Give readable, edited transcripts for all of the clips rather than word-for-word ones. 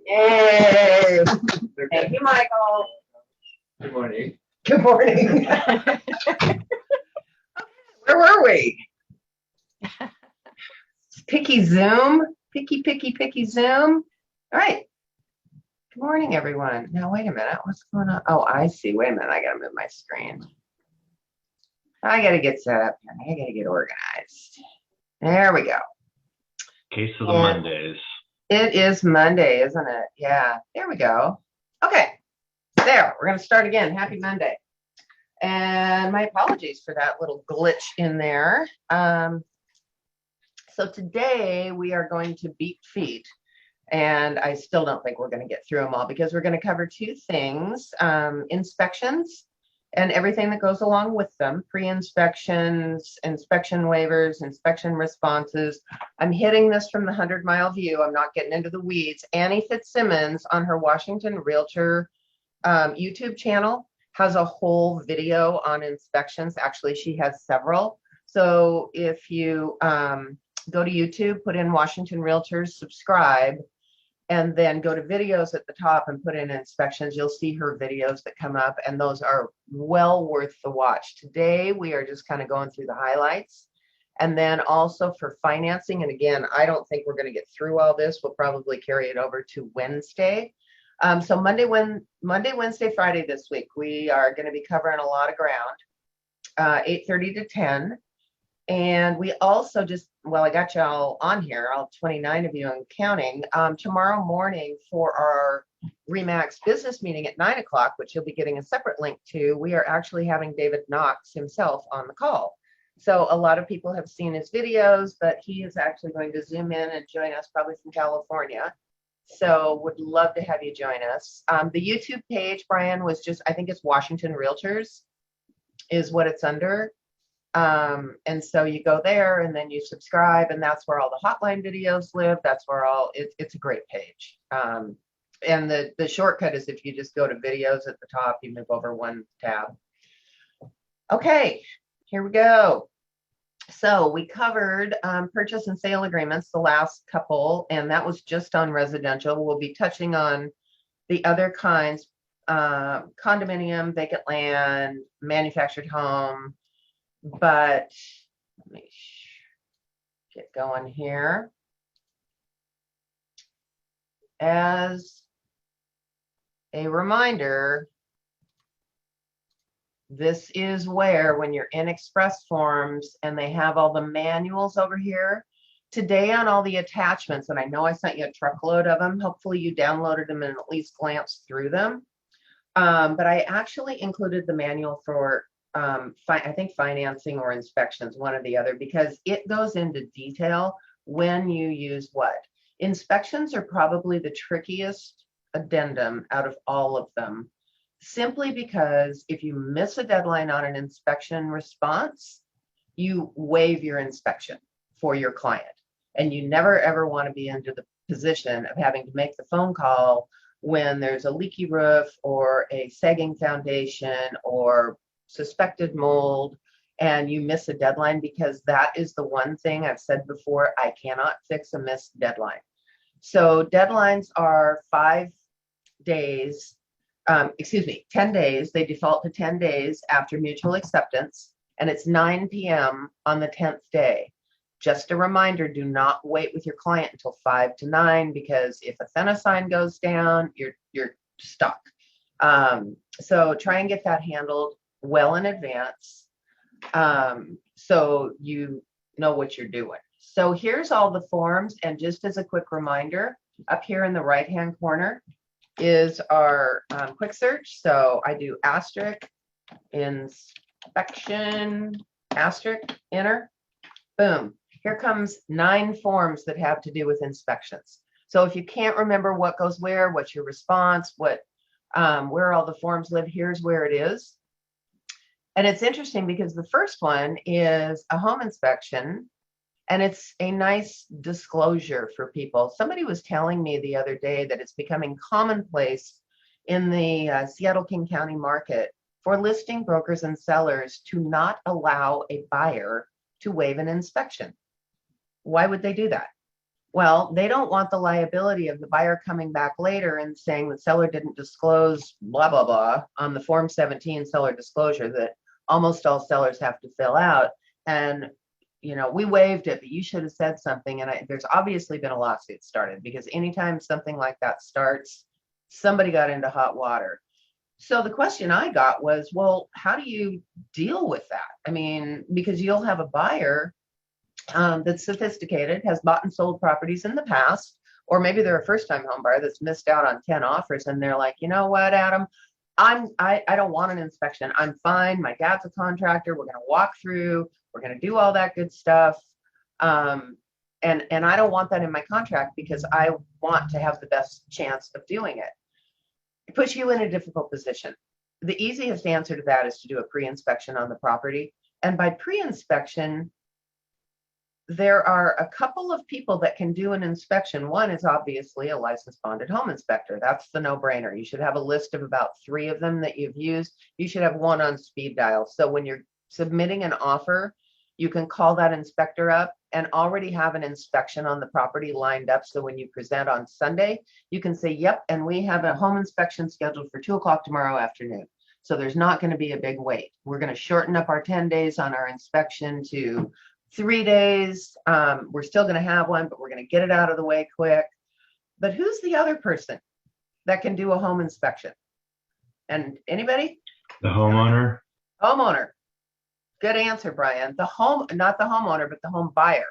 Yay! Thank you, Michael. Good morning. Good morning. Where were we? Picky Zoom. Picky Zoom. All right. Good morning, everyone. Now, wait a minute. What's going on? Oh, I see. Wait a minute. I got to move my screen. I got to get set up here. I got to get organized. There we go. Case of the Mondays. It is Monday, isn't it? Yeah. There we go. Okay. There. We're going to start again. Happy Monday. And my apologies for that little glitch in there. So today we are going to beat feet. And I still don't think we're going to get through them all because we're going to cover two things, inspections and everything that goes along with them, pre-inspections, inspection waivers, inspection responses. I'm hitting this from the 100-mile view. I'm not getting into the weeds. Annie Fitzsimmons on her Washington Realtor YouTube channel has a whole video on inspections. Actually, she has several. So if you go to YouTube, put in Washington Realtors, subscribe, and then go to videos at the top and put in inspections, you'll see her videos that come up, and those are well worth the watch. Today, we are just kind of going through the highlights. And then also for financing, and again, I don't think we're going to get through all this. We'll probably carry it over to Wednesday. So Monday, Wednesday, Friday this week, we are going to be covering a lot of ground, 8:30 to 10. And we also just, well, I got y'all on here, all 29 of you and counting, tomorrow morning for our REMAX business meeting at 9 o'clock, which you'll be getting a separate link to. We are actually having David Knox himself on the call. So a lot of people have seen his videos, but he is actually going to Zoom in and join us probably from California. So would love to have you join us. The YouTube page, Brian, was just, I think it's Washington Realtors is what it's under. And so you go there and then you subscribe, and that's where all the hotline videos live. That's where it's a great page. And the shortcut is if you just go to videos at the top, you move over one tab. Okay, here we go. So we covered purchase and sale agreements, the last couple, and that was just on residential. We'll be touching on the other kinds, condominium, vacant land, manufactured home. But let me get going here. As a reminder, this is where when you're in Express Forms and they have all the manuals over here, today on all the attachments, and I know I sent you a truckload of them, hopefully you downloaded them and at least glanced through them. But I actually included the manual for I think financing or inspections, one or the other, because it goes into detail when you use what. Inspections are probably the trickiest addendum out of all of them, simply because if you miss a deadline on an inspection response, you waive your inspection for your client. And you never, ever want to be into the position of having to make the phone call when there's a leaky roof or a sagging foundation or suspected mold, and you miss a deadline, because that is the one thing I've said before, I cannot fix a missed deadline. So deadlines are 5 days, 10 days. They default to 10 days after mutual acceptance, and it's 9 p.m. on the 10th day. Just a reminder, do not wait with your client until 5 to 9, because if a Athena goes down, you're stuck. So try and get that handled well in advance, so you know what you're doing. So here's all the forms, and just as a quick reminder, up here in the right hand corner is our quick search. So I do asterisk, inspection, asterisk, enter, boom. Here comes 9 forms that have to do with inspections. So if you can't remember what goes where, what's your response, where all the forms live, here's where it is. And it's interesting because the first one is a home inspection, and it's a nice disclosure for people. Somebody was telling me the other day that it's becoming commonplace in the Seattle-King County market for listing brokers and sellers to not allow a buyer to waive an inspection. Why would they do that? Well, they don't want the liability of the buyer coming back later and saying the seller didn't disclose blah, blah, blah on the Form 17 seller disclosure that almost all sellers have to fill out. And, we waived it, but you should have said something. And there's obviously been a lawsuit started because anytime something like that starts, somebody got into hot water. So the question I got was, well, how do you deal with that? I mean, because you'll have a buyer that's sophisticated, has bought and sold properties in the past, or maybe they're a first-time home buyer that's missed out on 10 offers, and they're like, you know what, Adam, I don't want an inspection. I'm fine. My dad's a contractor. We're going to walk through. We're going to do all that good stuff. And I don't want that in my contract because I want to have the best chance of doing it. It puts you in a difficult position. The easiest answer to that is to do a pre-inspection on the property. And by pre-inspection, there are a couple of people that can do an inspection. One is obviously a licensed bonded home inspector. That's the no-brainer. You should have a list of about 3 of them that you've used. You should have one on speed dial. So when you're submitting an offer, you can call that inspector up and already have an inspection on the property lined up. So when you present on Sunday, you can say, yep, and we have a home inspection scheduled for 2:00 tomorrow afternoon. So there's not going to be a big wait. We're going to shorten up our 10 days on our inspection to 3 days. We're still going to have one, but we're going to get it out of the way quick. But who's the other person that can do a home inspection? And anybody? The homeowner. Homeowner. Good answer, Brian. Not the homeowner, but the home buyer.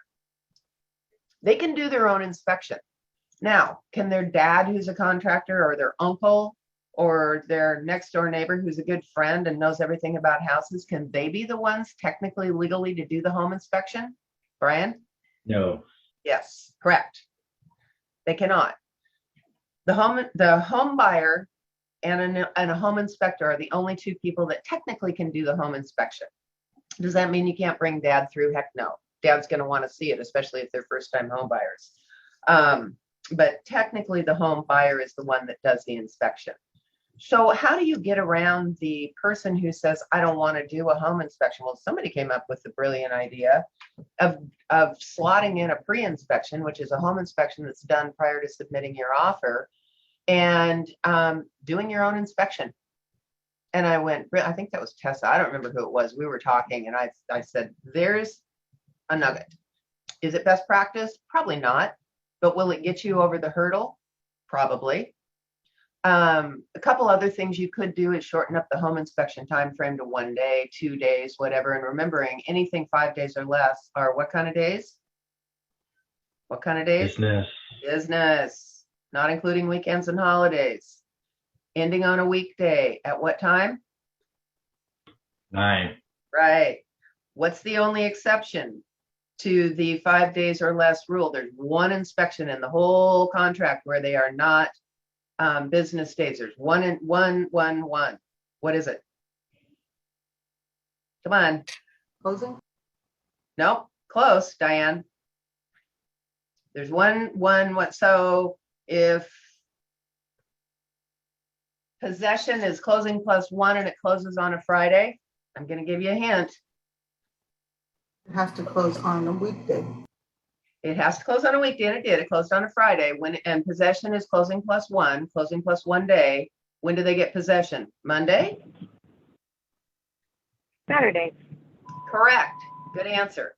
They can do their own inspection. Now, can their dad, who's a contractor, or their uncle, or their next door neighbor who's a good friend and knows everything about houses, can they be the ones technically legally to do the home inspection? Brian? No. Yes, correct. They cannot. The home buyer and a home inspector are the only 2 people that technically can do the home inspection. Does that mean you can't bring dad through? Heck no. Dad's going to want to see it, especially if they're first-time home buyers. But technically the home buyer is the one that does the inspection. So how do you get around the person who says, I don't want to do a home inspection? Well, somebody came up with the brilliant idea of slotting in a pre-inspection, which is a home inspection that's done prior to submitting your offer, and doing your own inspection. And I think that was Tessa. I don't remember who it was. We were talking and I said, there's a nugget. Is it best practice? Probably not. But will it get you over the hurdle? Probably. A couple other things you could do is shorten up the home inspection time frame to 1 day, 2 days, whatever. And remembering anything 5 days or less are what kind of days? What kind of days? Business. Not including weekends and holidays. Ending on a weekday. At what time? 9. Right. What's the only exception to the 5 days or less rule? There's one inspection in the whole contract where they are not business days. There's one. What is it? Come on. Closing? Nope. Close, Diane. There's one. What? So if possession is closing plus 1 and it closes on a Friday, I'm going to give you a hint. It has to close on a weekday. It has to close on a weekday, and it did. It closed on a Friday. And possession is closing plus 1 day. When do they get possession? Monday? Saturday. Correct. Good answer.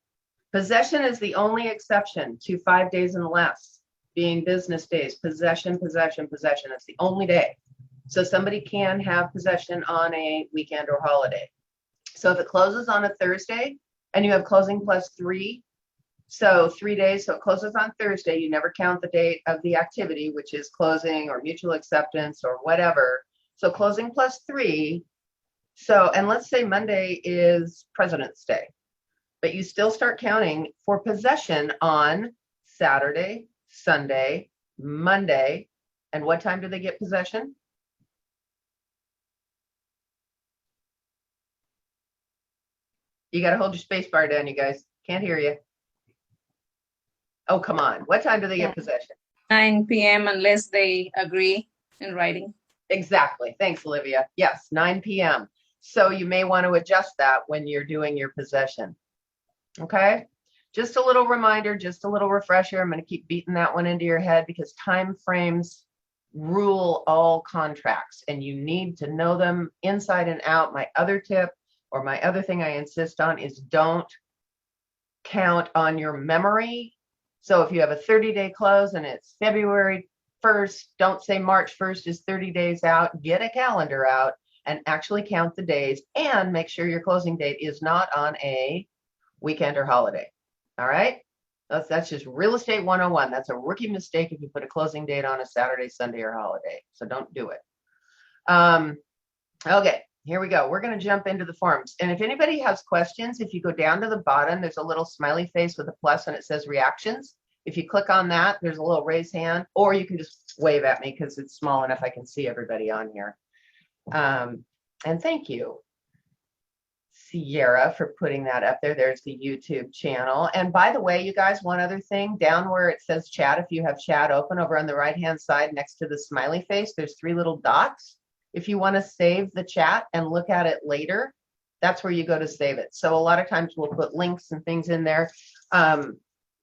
Possession is the only exception to 5 days and less being business days. Possession. It's the only day. So somebody can have possession on a weekend or holiday. So if it closes on a Thursday and you have closing plus 3, so 3 days, so it closes on Thursday, you never count the date of the activity, which is closing or mutual acceptance or whatever. So closing plus 3. So, and let's say Monday is President's Day, but you still start counting for possession on Saturday, Sunday, Monday. And what time do they get possession? You got to hold your space bar down, you guys. Can't hear you. Oh, come on. What time do they get possession? 9 p.m. unless they agree in writing. Exactly. Thanks, Olivia. Yes, 9 p.m. So you may want to adjust that when you're doing your possession. Okay. just a little reminder, just a little refresher. I'm going to keep beating that one into your head because time frames rule all contracts and you need to know them inside and out. My other tip or my other thing I insist on is don't count on your memory. So if you have a 30-day close and it's February 1st, don't say March 1st is 30 days out. Get a calendar out and actually count the days and make sure your closing date is not on a weekend or holiday. All right. That's just real estate 101. That's a rookie mistake if you put a closing date on a Saturday, Sunday, or holiday. So don't do it. Okay, here we go. We're going to jump into the forms. And if anybody has questions, if you go down to the bottom, there's a little smiley face with a plus and it says reactions. If you click on that, there's a little raise hand, or you can just wave at me because it's small enough I can see everybody on here. And thank you, Sierra, for putting that up there. There's the YouTube channel. And by the way, you guys, one other thing, down where it says chat, if you have chat open over on the right-hand side next to the smiley face, there's 3 little dots. If you want to save the chat and look at it later, that's where you go to save it. So a lot of times we'll put links and things in there.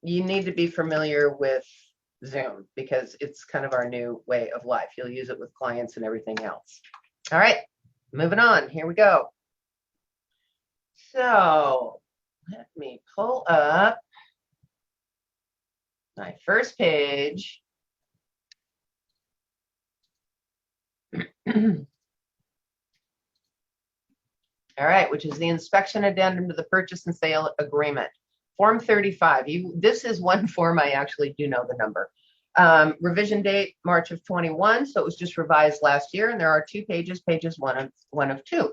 You need to be familiar with Zoom because it's kind of our new way of life. You'll use it with clients and everything else. All right, moving on. Here we go. So let me pull up my first page. All right, which is the inspection addendum to the purchase and sale agreement. Form 35. This is one form I actually do know the number. Revision date, March of 21. So it was just revised last year. And there are 2 pages, one of 2.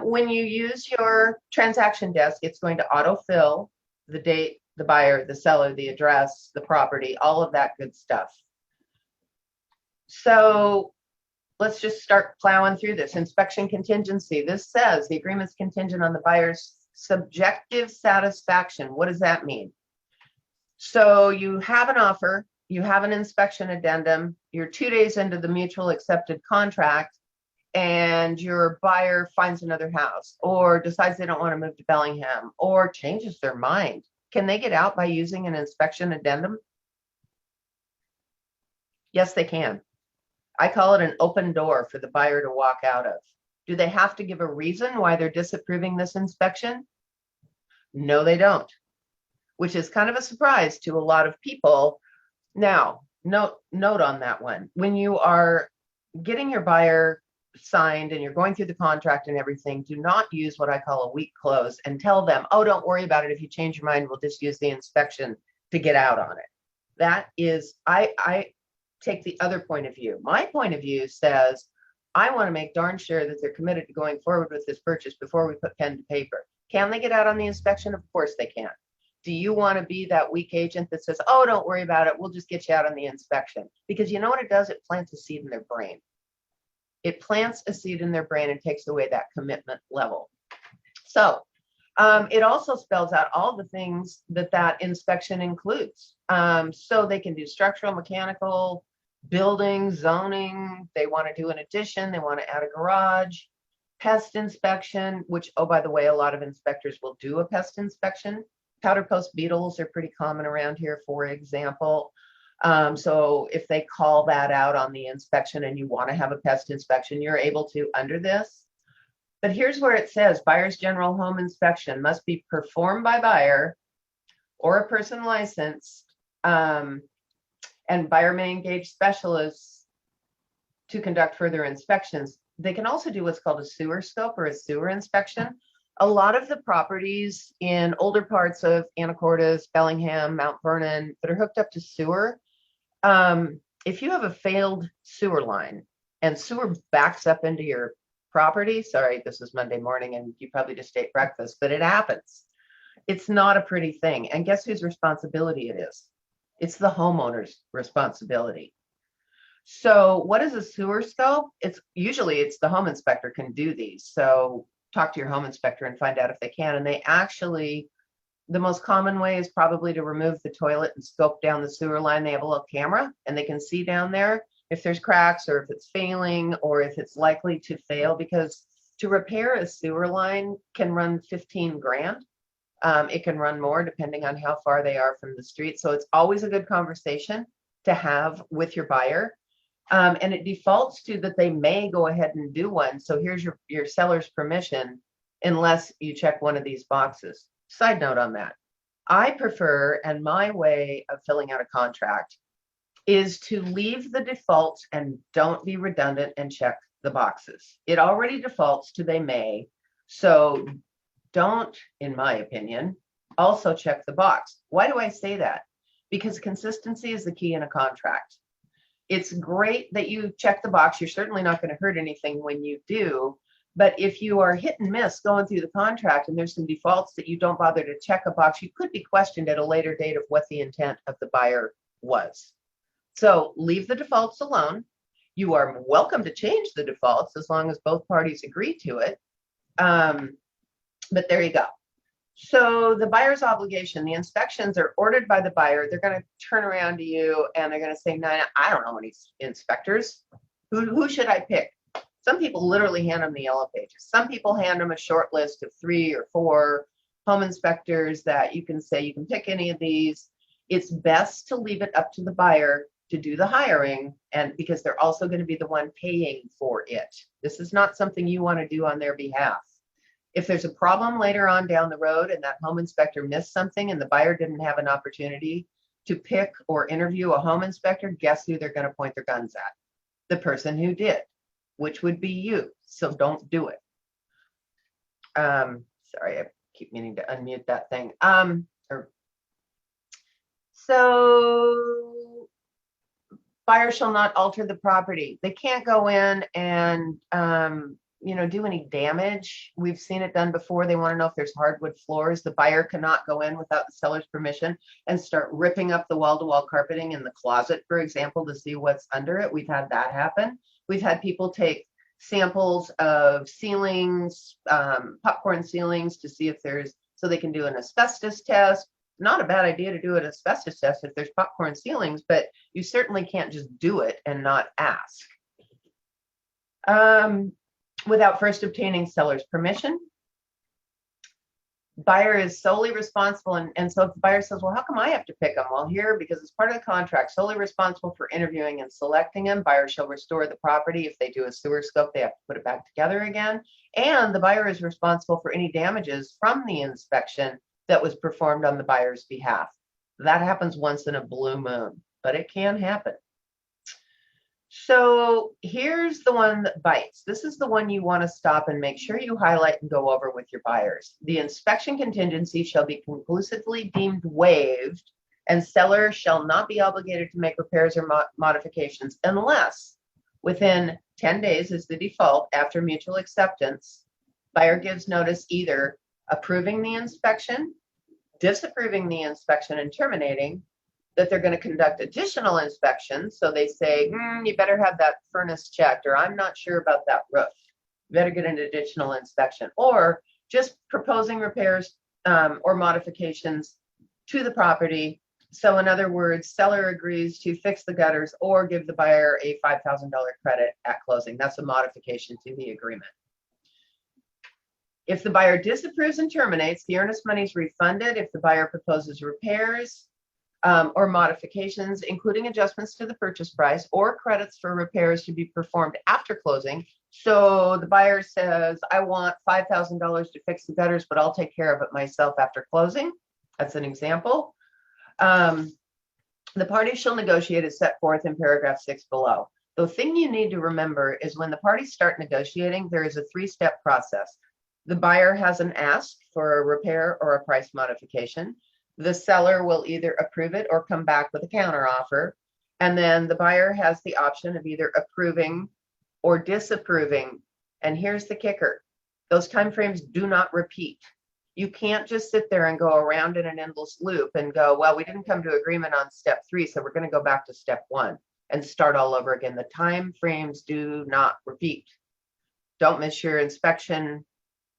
When you use your transaction desk, it's going to autofill the date, the buyer, the seller, the address, the property, all of that good stuff. So let's just start plowing through this. Inspection contingency. This says the agreement's contingent on the buyer's subjective satisfaction. What does that mean? So you have an offer, you have an inspection addendum, you're 2 days into the mutual accepted contract, and your buyer finds another house or decides they don't want to move to Bellingham or changes their mind. Can they get out by using an inspection addendum? Yes, they can. I call it an open door for the buyer to walk out of. Do they have to give a reason why they're disapproving this inspection? No, they don't, which is kind of a surprise to a lot of people. Now, note on that one. When you are getting your buyer signed and you're going through the contract and everything, do not use what I call a weak close and tell them, oh, don't worry about it. If you change your mind, we'll just use the inspection to get out on it. That is, I take the other point of view. My point of view says, I want to make darn sure that they're committed to going forward with this purchase before we put pen to paper. Can they get out on the inspection? Of course they can. Do you want to be that weak agent that says, oh, don't worry about it, we'll just get you out on the inspection? Because you know what it does? It plants a seed in their brain. It plants a seed in their brain and takes away that commitment level. So it also spells out all the things that inspection includes. So they can do structural, mechanical, building, zoning. They want to do an addition. They want to add a garage, pest inspection, which, oh, by the way, a lot of inspectors will do a pest inspection. Powder post beetles are pretty common around here, for example. So if they call that out on the inspection and you want to have a pest inspection, you're able to under this. But here's where it says buyer's general home inspection must be performed by buyer or a person licensed, and buyer may engage specialists to conduct further inspections. They can also do what's called a sewer scope or a sewer inspection. A lot of the properties in older parts of Anacortes, Bellingham, Mount Vernon that are hooked up to sewer, if you have a failed sewer line and sewer backs up into your property, sorry, this is Monday morning and you probably just ate breakfast, but it happens. It's not a pretty thing. And guess whose responsibility it is? It's the homeowner's responsibility. So what is a sewer scope? It's the home inspector can do these. So talk to your home inspector and find out if they can. And they actually, the most common way is probably to remove the toilet and scope down the sewer line. They have a little camera and they can see down there if there's cracks or if it's failing or if it's likely to fail, because to repair a sewer line can run 15 grand. It can run more depending on how far they are from the street. So it's always a good conversation to have with your buyer. And it defaults to that they may go ahead and do one. So here's your seller's permission unless you check one of these boxes. Side note on that. I prefer, and my way of filling out a contract is to leave the defaults and don't be redundant and check the boxes. It already defaults to they may. So don't, in my opinion, also check the box. Why do I say that? Because consistency is the key in a contract. It's great that you check the box. You're certainly not going to hurt anything when you do. But if you are hit and miss going through the contract and there's some defaults that you don't bother to check a box, you could be questioned at a later date of what the intent of the buyer was. So leave the defaults alone. You are welcome to change the defaults as long as both parties agree to it. But there you go. So the buyer's obligation, the inspections are ordered by the buyer. They're going to turn around to you and they're going to say, Nina, I don't know any inspectors. Who should I pick? Some people literally hand them the yellow pages. Some people hand them a short list of 3 or 4 home inspectors that you can say you can pick any of these. It's best to leave it up to the buyer to do the hiring, and because they're also going to be the one paying for it. This is not something you want to do on their behalf. If there's a problem later on down the road and that home inspector missed something and the buyer didn't have an opportunity to pick or interview a home inspector, guess who they're going to point their guns at? The person who did, which would be you. So don't do it. Sorry, I keep meaning to unmute that thing. So buyer shall not alter the property. They can't go in and do any damage. We've seen it done before. They want to know if there's hardwood floors. The buyer cannot go in without the seller's permission and start ripping up the wall-to-wall carpeting in the closet, for example, to see what's under it. We've had that happen. We've had people take samples of ceilings, popcorn ceilings, to see if there's, so they can do an asbestos test. Not a bad idea to do an asbestos test if there's popcorn ceilings, but you certainly can't just do it and not ask. Without first obtaining seller's permission. Buyer is solely responsible, and so if the buyer says, well, how come I have to pick them? Well, here, because it's part of the contract, solely responsible for interviewing and selecting them. Buyer shall restore the property. If they do a sewer scope, they have to put it back together again. And the buyer is responsible for any damages from the inspection that was performed on the buyer's behalf. That happens once in a blue moon, but it can happen. So here's the one that bites. This is the one you want to stop and make sure you highlight and go over with your buyers. The inspection contingency shall be conclusively deemed waived, and seller shall not be obligated to make repairs or modifications unless within 10 days is the default after mutual acceptance. Buyer gives notice either approving the inspection, disapproving the inspection, and terminating, that they're going to conduct additional inspections. So they say, you better have that furnace checked, or I'm not sure about that roof. You better get an additional inspection, or just proposing repairs or modifications to the property. So in other words, seller agrees to fix the gutters or give the buyer a $5,000 credit at closing. That's a modification to the agreement. If the buyer disapproves and terminates, the earnest money is refunded. If the buyer proposes repairs or modifications, including adjustments to the purchase price or credits for repairs to be performed after closing. So the buyer says, I want $5,000 to fix the gutters, but I'll take care of it myself after closing. That's an example. The parties shall negotiate as set forth in paragraph 6 below. The thing you need to remember is when the parties start negotiating, there is a 3-step process. The buyer has an ask for a repair or a price modification. The seller will either approve it or come back with a counter offer. And then the buyer has the option of either approving or disapproving. And here's the kicker. Those timeframes do not repeat. You can't just sit there and go around in an endless loop and go, well, we didn't come to agreement on step 3, so we're going to go back to step 1 and start all over again. The timeframes do not repeat. Don't miss your inspection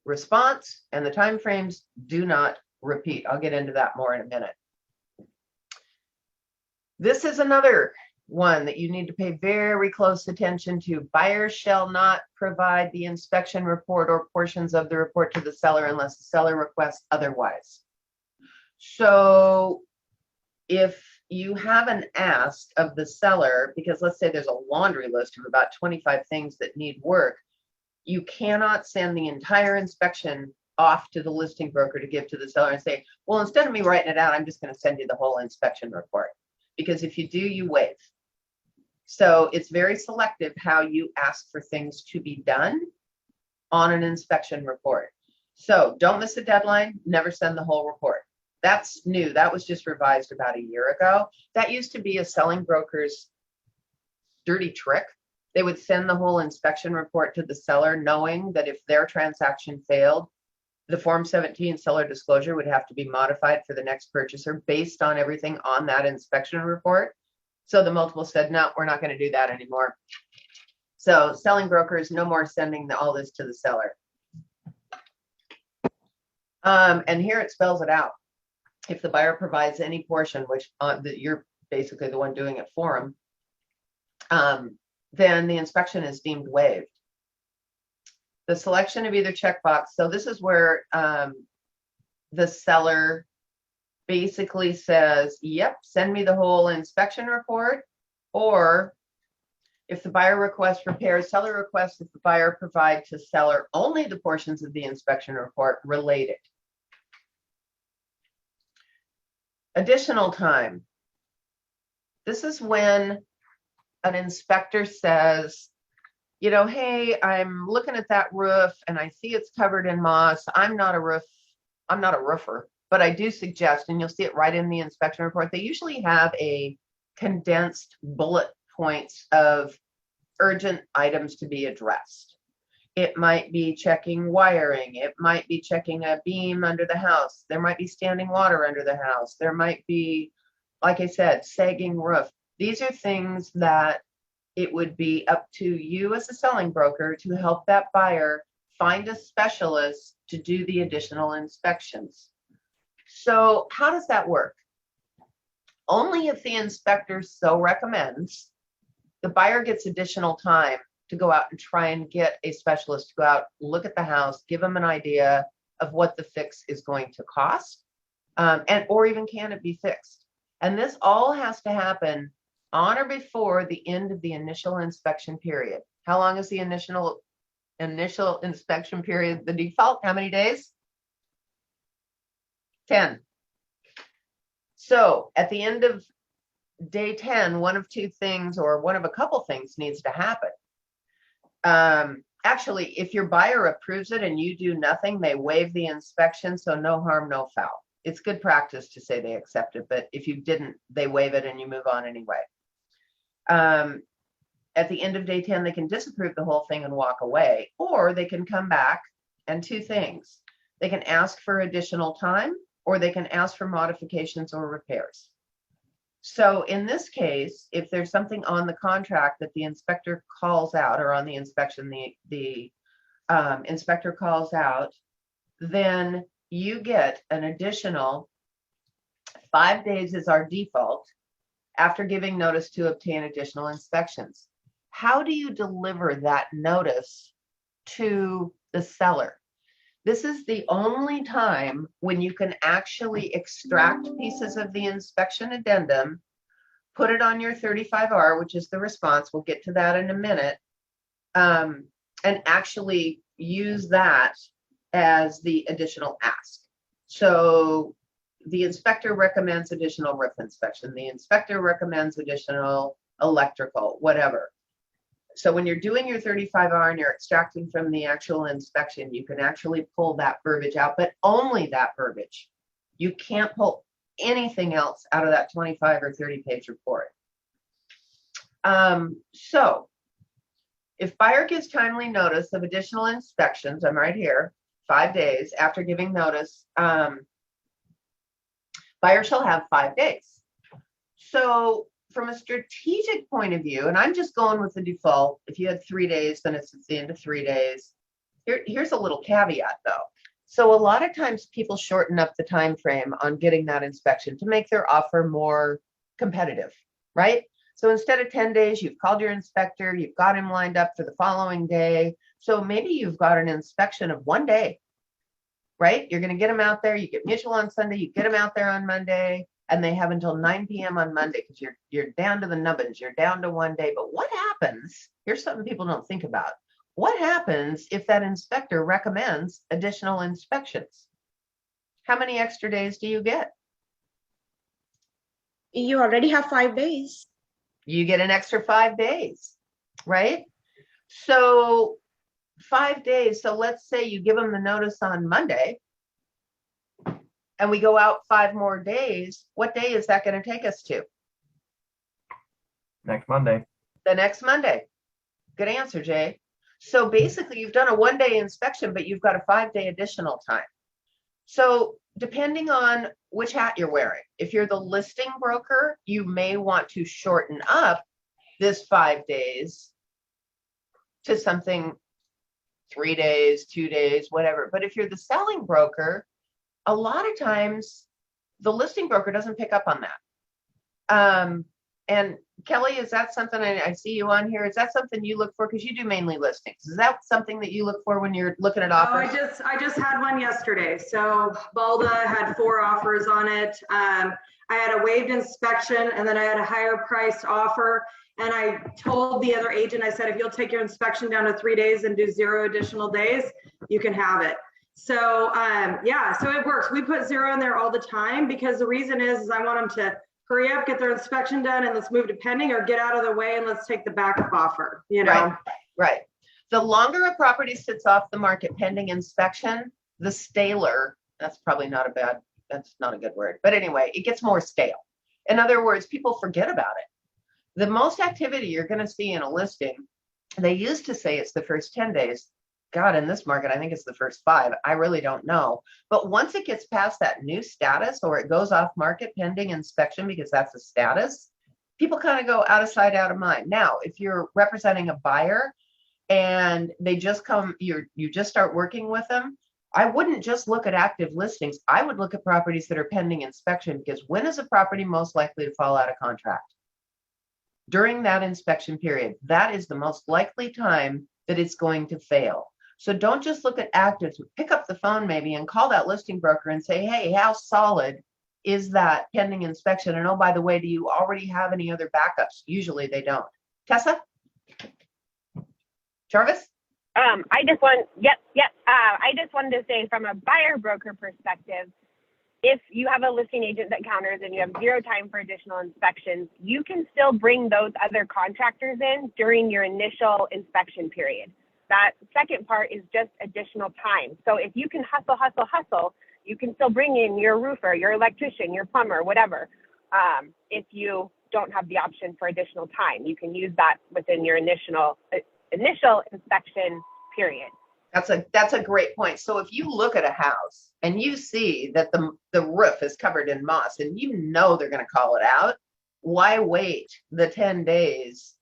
response, and the timeframes do not repeat. I'll get into that more in a minute. This is another one that you need to pay very close attention to. Buyers shall not provide the inspection report or portions of the report to the seller unless the seller requests otherwise. So if you have an ask of the seller, because let's say there's a laundry list of about 25 things that need work, you cannot send the entire inspection off to the listing broker to give to the seller and say, well, instead of me writing it out, I'm just going to send you the whole inspection report. Because if you do, you waive. So it's very selective how you ask for things to be done on an inspection report. So don't miss a deadline, never send the whole report. That's new. That was just revised about a year ago. That used to be a selling broker's dirty trick. They would send the whole inspection report to the seller, knowing that if their transaction failed, the Form 17 seller disclosure would have to be modified for the next purchaser based on everything on that inspection report. So the multiple said, no, we're not going to do that anymore. So selling brokers, no more sending all this to the seller. And here it spells it out. If the buyer provides any portion, which you're basically the one doing it for them, then the inspection is deemed waived. The selection of either checkbox. So this is where the seller basically says, yep, send me the whole inspection report. Or if the buyer requests repairs, seller requests that the buyer provide to seller only the portions of the inspection report related. Additional time. This is when an inspector says, you know, hey, I'm looking at that roof and I see it's covered in moss. I'm not a roofer, but I do suggest, and you'll see it right in the inspection report, they usually have a condensed bullet points of urgent items to be addressed. It might be checking wiring. It might be checking a beam under the house. There might be standing water under the house. There might be, like I said, sagging roof. These are things that it would be up to you as a selling broker to help that buyer find a specialist to do the additional inspections. So how does that work? Only if the inspector so recommends, the buyer gets additional time to go out and try and get a specialist to go out, look at the house, give them an idea of what the fix is going to cost, or even can it be fixed. And this all has to happen on or before the end of the initial inspection period. How long is the initial inspection period? The default, how many days? 10. So at the end of day 10, one of two things or one of a couple things needs to happen. Actually, if your buyer approves it and you do nothing, they waive the inspection, so no harm, no foul. It's good practice to say they accept it, but if you didn't, they waive it and you move on anyway. At the end of day 10, they can disapprove the whole thing and walk away, or they can come back and two things. They can ask for additional time, or they can ask for modifications or repairs. So in this case, if there's something on the contract that the inspector calls out, or on the inspection, the inspector calls out, then you get an additional 5 days is our default after giving notice to obtain additional inspections. How do you deliver that notice to the seller? This is the only time when you can actually extract pieces of the inspection addendum, put it on your 35R, which is the response. We'll get to that in a minute, and actually use that as the additional ask. So the inspector recommends additional roof inspection. The inspector recommends additional electrical, whatever. So when you're doing your 35R and you're extracting from the actual inspection, you can actually pull that verbiage out, but only that verbiage. You can't pull anything else out of that 25 or 30-page report. So if buyer gives timely notice of additional inspections, I'm right here, 5 days after giving notice, buyer shall have 5 days. So from a strategic point of view, and I'm just going with the default, if you had 3 days, then it's the end of 3 days. Here's a little caveat though. So a lot of times people shorten up the time frame on getting that inspection to make their offer more competitive, right? So instead of 10 days, you've called your inspector, you've got him lined up for the following day. So maybe you've got an inspection of 1 day, right? You're going to get them out there. You get mutual on Sunday, you get them out there on Monday, and they have until 9 p.m. on Monday because you're down to the nubbins. You're down to one day. But what happens? Here's something people don't think about. What happens if that inspector recommends additional inspections? How many extra days do you get? You already have 5 days. You get an extra 5 days, right? So 5 days. So let's say you give them the notice on Monday and we go out 5 more days. What day is that going to take us to? Next Monday. The next Monday. Good answer, Jay. So basically you've done a 1-day inspection, but you've got a 5-day additional time. So depending on which hat you're wearing, if you're the listing broker, you may want to shorten up this 5 days to something 3 days, 2 days, whatever. But if you're the selling broker, a lot of times the listing broker doesn't pick up on that. And Kelly, is that something, I see you on here, is that something you look for? Because you do mainly listings. Is that something that you look for when you're looking at offers? Oh, I just had one yesterday. So Balda had 4 offers on it. I had a waived inspection, and then I had a higher priced offer. And I told the other agent, I said, if you'll take your inspection down to 3 days and do 0 additional days, you can have it. So yeah, so it works. We put 0 in there all the time because the reason is I want them to hurry up, get their inspection done, and let's move to pending, or get out of the way and let's take the backup offer, you know? Right. The longer a property sits off the market pending inspection, the staler, that's probably not a bad, that's not a good word, but anyway, it gets more stale. In other words, people forget about it. The most activity you're going to see in a listing, they used to say it's the first 10 days. God, in this market, I think it's the first 5. I really don't know. But once it gets past that new status, or it goes off market pending inspection because that's a status, people kind of go out of sight, out of mind. Now, if you're representing a buyer and they just come, you just start working with them, I wouldn't just look at active listings. I would look at properties that are pending inspection, because when is a property most likely to fall out of contract? During that inspection period. That is the most likely time that it's going to fail. So don't just look at actives. Pick up the phone maybe and call that listing broker and say, hey, how solid is that pending inspection? And oh, by the way, do you already have any other backups? Usually they don't. Tessa? Jarvis? I just wanted to say, from a buyer broker perspective, if you have a listing agent that counters and you have 0 time for additional inspections, you can still bring those other contractors in during your initial inspection period. That second part is just additional time. So if you can hustle, you can still bring in your roofer, your electrician, your plumber, whatever. If you don't have the option for additional time, you can use that within your initial inspection period. That's a great point. So if you look at a house and you see that the roof is covered in moss and you know they're going to call it out, why wait the 10 days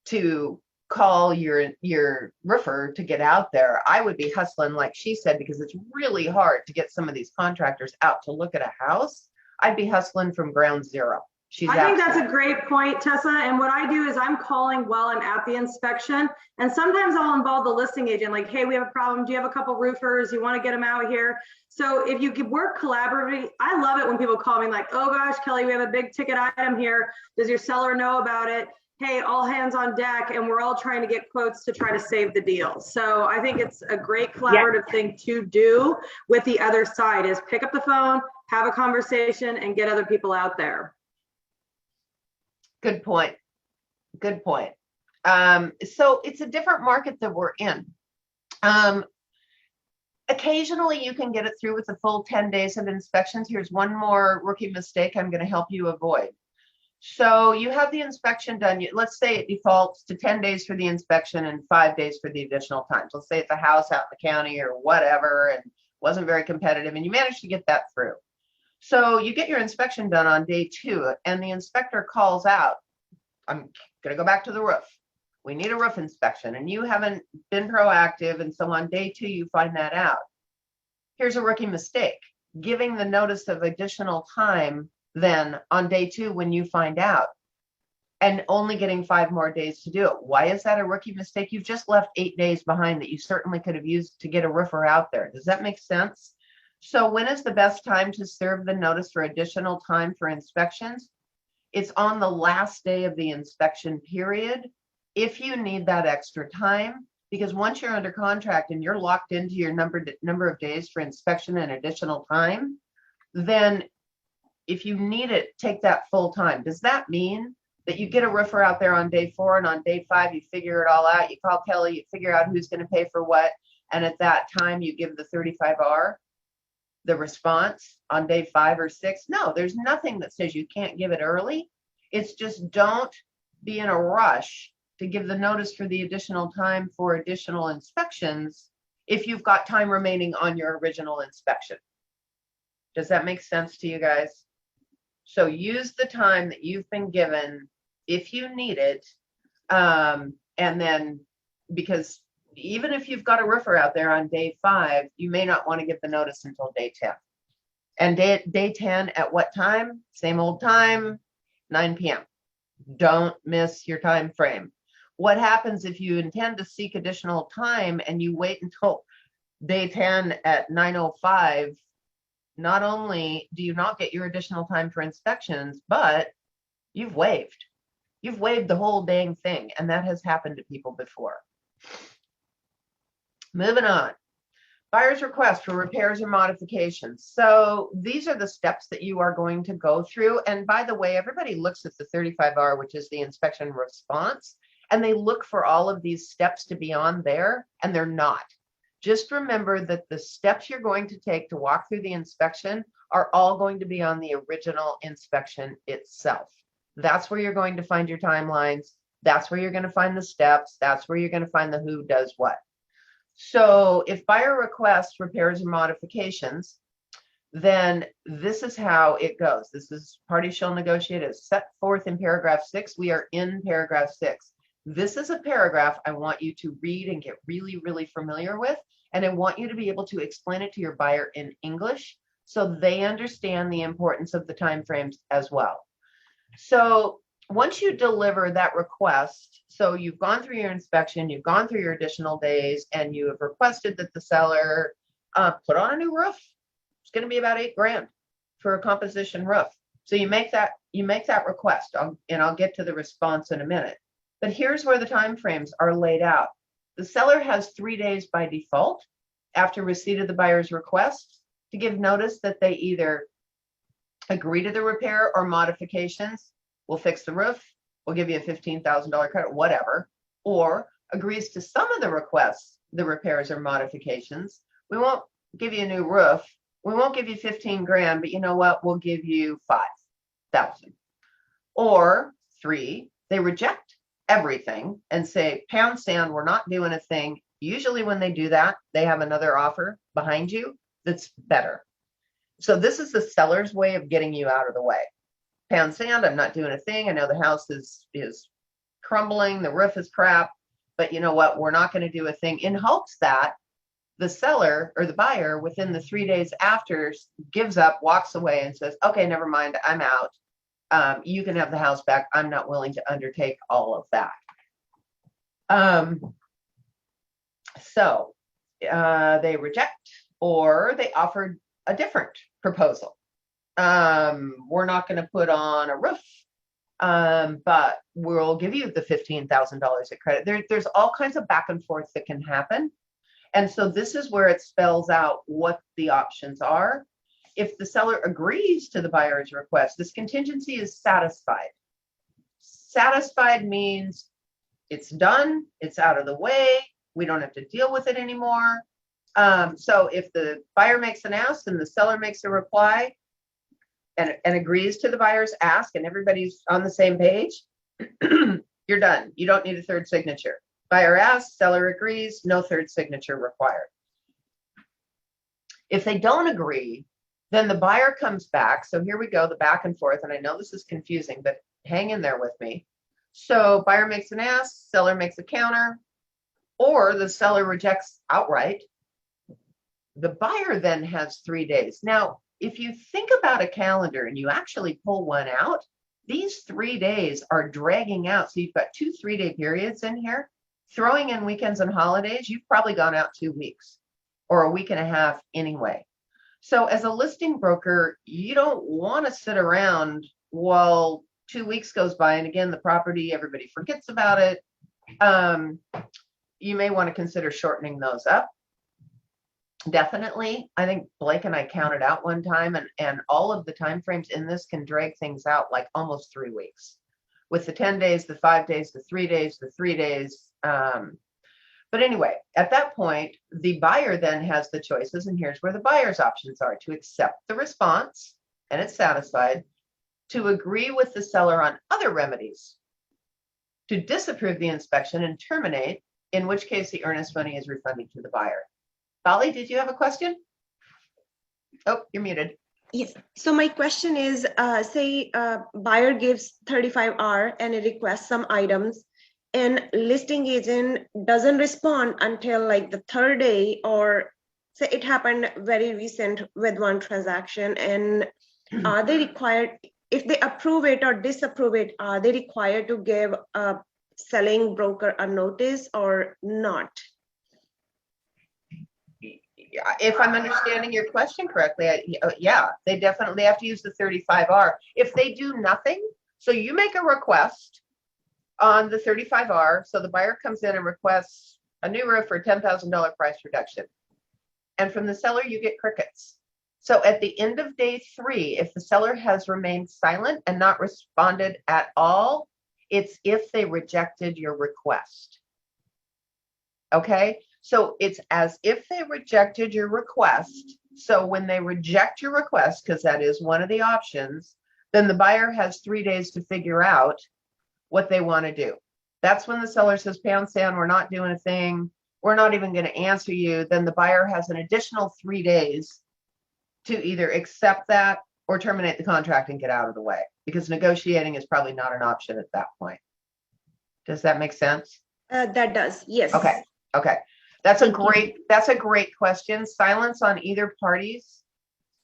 to call your roofer to get out there? I would be hustling, like she said, because it's really hard to get some of these contractors out to look at a house. I'd be hustling from ground zero. I think that's a great point, Tessa. And what I do is I'm calling while I'm at the inspection. And sometimes I'll involve the listing agent, like, hey, we have a problem. Do you have a couple roofers? You want to get them out here? So if you could work collaboratively, I love it when people call me like, oh gosh, Kelly, we have a big ticket item here. Does your seller know about it? Hey, all hands on deck. And we're all trying to get quotes to try to save the deal. So I think it's a great collaborative thing to do with the other side, is pick up the phone, have a conversation, and get other people out there. Good point. Good point. So it's a different market that we're in. Occasionally you can get it through with a full 10 days of inspections. Here's one more rookie mistake I'm going to help you avoid. So you have the inspection done. Let's say it defaults to 10 days for the inspection and 5 days for the additional time. Let's say it's a house out in the county or whatever and wasn't very competitive, and you managed to get that through. So you get your inspection done on day 2 and the inspector calls out, I'm going to go back to the roof. We need a roof inspection, and you haven't been proactive. And so on day 2, you find that out. Here's a rookie mistake: giving the notice of additional time then on day 2 when you find out, and only getting 5 more days to do it. Why is that a rookie mistake? You've just left 8 days behind that you certainly could have used to get a roofer out there. Does that make sense? So when is the best time to serve the notice for additional time for inspections? It's on the last day of the inspection period. If you need that extra time, because once you're under contract and you're locked into your number of days for inspection and additional time, then if you need it, take that full time. Does that mean that you get a roofer out there on day 4 and on day 5, you figure it all out? You call Kelly, you figure out who's going to pay for what. And at that time, you give the 35R, the response on day 5 or 6. No, there's nothing that says you can't give it early. It's just don't be in a rush to give the notice for the additional time for additional inspections if you've got time remaining on your original inspection. Does that make sense to you guys? So use the time that you've been given if you need it. And then, because even if you've got a roofer out there on day 5, you may not want to give the notice until day 10. And day 10 at what time? Same old time, 9 p.m. Don't miss your time frame. What happens if you intend to seek additional time and you wait until day 10 at 9:05? Not only do you not get your additional time for inspections, but you've waived. You've waived the whole dang thing, and that has happened to people before. Moving on. Buyer's request for repairs or modifications. So these are the steps that you are going to go through. And by the way, everybody looks at the 35R, which is the inspection response, and they look for all of these steps to be on there, and they're not. Just remember that the steps you're going to take to walk through the inspection are all going to be on the original inspection itself. That's where you're going to find your timelines. That's where you're going to find the steps. That's where you're going to find the who does what. So if buyer requests repairs and modifications, then this is how it goes. This is parties shall negotiate as set forth in paragraph 6. We are in paragraph 6. This is a paragraph I want you to read and get really, really familiar with. And I want you to be able to explain it to your buyer in English so they understand the importance of the timeframes as well. So once you deliver that request, so you've gone through your inspection, you've gone through your additional days, and you have requested that the seller put on a new roof. It's going to be about $8,000 for a composition roof. So you make that request, and I'll get to the response in a minute. But here's where the timeframes are laid out. The seller has 3 days by default after receipt of the buyer's request to give notice that they either agree to the repair or modifications. We'll fix the roof, we'll give you a $15,000 credit, whatever, or agrees to some of the requests, the repairs or modifications. We won't give you a new roof. We won't give you $15,000, but you know what? We'll give you $5,000. Or 3, they reject everything and say, pound sand, we're not doing a thing. Usually when they do that, they have another offer behind you that's better. So this is the seller's way of getting you out of the way. Pound sand, I'm not doing a thing. I know the house is crumbling, the roof is crap, but you know what? We're not going to do a thing, in hopes that the seller or the buyer within the 3 days after gives up, walks away and says, okay, never mind, I'm out. You can have the house back. I'm not willing to undertake all of that. So they reject, or they offered a different proposal. We're not going to put on a roof, but we'll give you the $15,000 of credit. There's all kinds of back and forth that can happen. And so this is where it spells out what the options are. If the seller agrees to the buyer's request, this contingency is satisfied. Satisfied means it's done, it's out of the way, we don't have to deal with it anymore. So if the buyer makes an ask and the seller makes a reply and agrees to the buyer's ask and everybody's on the same page, you're done. You don't need a third signature. Buyer asks, seller agrees, no third signature required. If they don't agree, then the buyer comes back. So here we go, the back and forth. And I know this is confusing, but hang in there with me. So buyer makes an ask, seller makes a counter, or the seller rejects outright. The buyer then has 3 days. Now, if you think about a calendar and you actually pull one out, these 3 days are dragging out. So you've got 2 3-day periods in here. Throwing in weekends and holidays, you've probably gone out 2 weeks or a week and a half anyway. So as a listing broker, you don't want to sit around while 2 weeks goes by and again, the property, everybody forgets about it. You may want to consider shortening those up. Definitely. I think Blake and I counted out one time and all of the timeframes in this can drag things out like almost 3 weeks with the 10 days, the 5 days, the 3 days, the 3 days. But anyway, at that point, the buyer then has the choices, and here's where the buyer's options are: to accept the response and it's satisfied, to agree with the seller on other remedies, to disapprove the inspection and terminate, in which case the earnest money is refunded to the buyer. Dolly, did you have a question? Oh, you're muted. Yes. So my question is, say buyer gives 35R and it requests some items, and listing agent doesn't respond until like the third day, or say it happened very recent with one transaction, and are they required, if they approve it or disapprove it, are they required to give a selling broker a notice or not? If I'm understanding your question correctly, yeah, they definitely have to use the 35R. If they do nothing, so you make a request on the 35R, so the buyer comes in and requests a new roof for $10,000 price reduction. And from the seller, you get crickets. So at the end of day 3, if the seller has remained silent and not responded at all, it's if they rejected your request. Okay, so it's as if they rejected your request. So when they reject your request, because that is one of the options, then the buyer has 3 days to figure out what they want to do. That's when the seller says, pound sand, we're not doing a thing, we're not even going to answer you. Then the buyer has an additional 3 days to either accept that or terminate the contract and get out of the way, because negotiating is probably not an option at that point. Does that make sense? That does, yes. Okay. That's a great question. Silence on either party's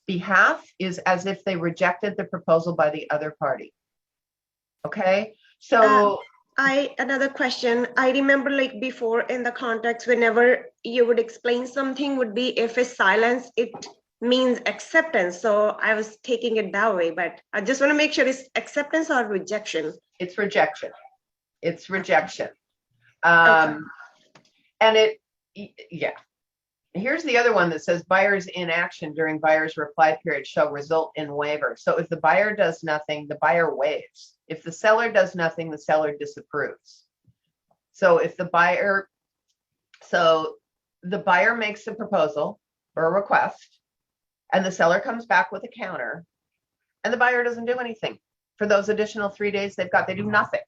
behalf is as if they rejected the proposal by the other party. Okay, so another question. I remember like before in the contracts, whenever you would explain something would be if it's silence, it means acceptance. So I was taking it that way, but I just want to make sure it's acceptance or rejection. It's rejection. It's rejection. Okay. And yeah. Here's the other one that says buyer's inaction during buyer's reply period shall result in waiver. So if the buyer does nothing, the buyer waives. If the seller does nothing, the seller disapproves. So if the buyer makes a proposal or a request, and the seller comes back with a counter, and the buyer doesn't do anything for those additional 3 days they've got, they do nothing.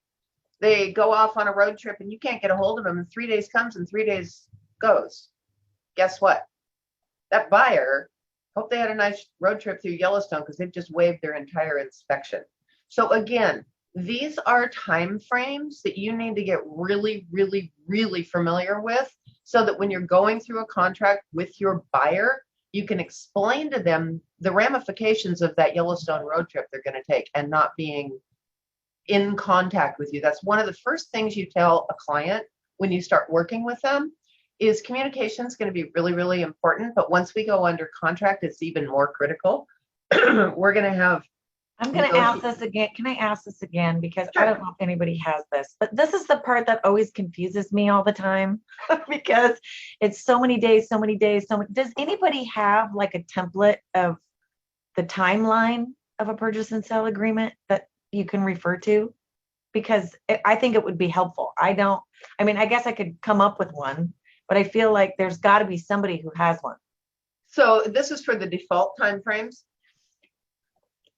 They go off on a road trip and you can't get a hold of them, and 3 days comes and 3 days goes. Guess what? That buyer, hope they had a nice road trip through Yellowstone, because they've just waived their entire inspection. So again, these are time frames that you need to get really, really, really familiar with, so that when you're going through a contract with your buyer, you can explain to them the ramifications of that Yellowstone road trip they're going to take and not being in contact with you. That's one of the first things you tell a client when you start working with them, is communication is going to be really, really important. But once we go under contract, it's even more critical. We're going to have. I'm going to ask this again. Can I ask this again? Because I don't know if anybody has this, but this is the part that always confuses me all the time because it's so many days. Does anybody have like a template of the timeline of a purchase and sale agreement that you can refer to? Because I think it would be helpful. I guess I could come up with one, but I feel like there's got to be somebody who has one. So this is for the default timeframes?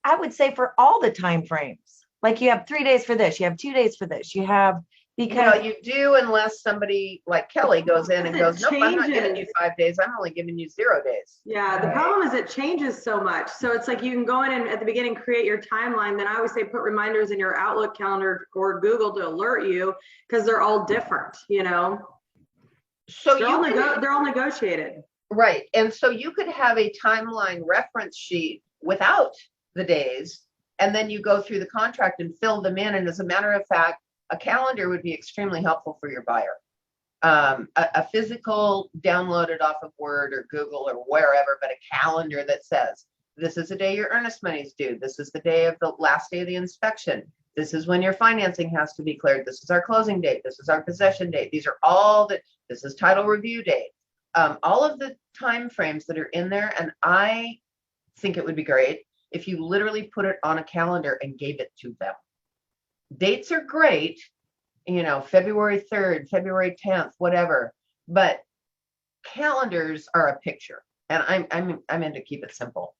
I would say for all the time frames. Like you have 3 days for this, you have 2 days for this, you have, because you do, unless somebody like Kelly goes in and goes, nope, I'm not giving you 5 days, I'm only giving you 0 days. Yeah, the problem is it changes so much. So it's like you can go in and at the beginning create your timeline. Then I always say put reminders in your Outlook calendar or Google to alert you, because they're all different, So they're all negotiated. Right. And so you could have a timeline reference sheet without the days, and then you go through the contract and fill them in. And as a matter of fact, a calendar would be extremely helpful for your buyer. A physical downloaded off of Word or Google or wherever, but a calendar that says, this is the day your earnest money is due. This is the day of the last day of the inspection. This is when your financing has to be cleared. This is our closing date. This is our possession date. These are all this is title review date. All of the time frames that are in there. And I think it would be great if you literally put it on a calendar and gave it to them. Dates are great, you know, February 3rd, February 10th, whatever, but calendars are a picture, and I'm into keep it simple.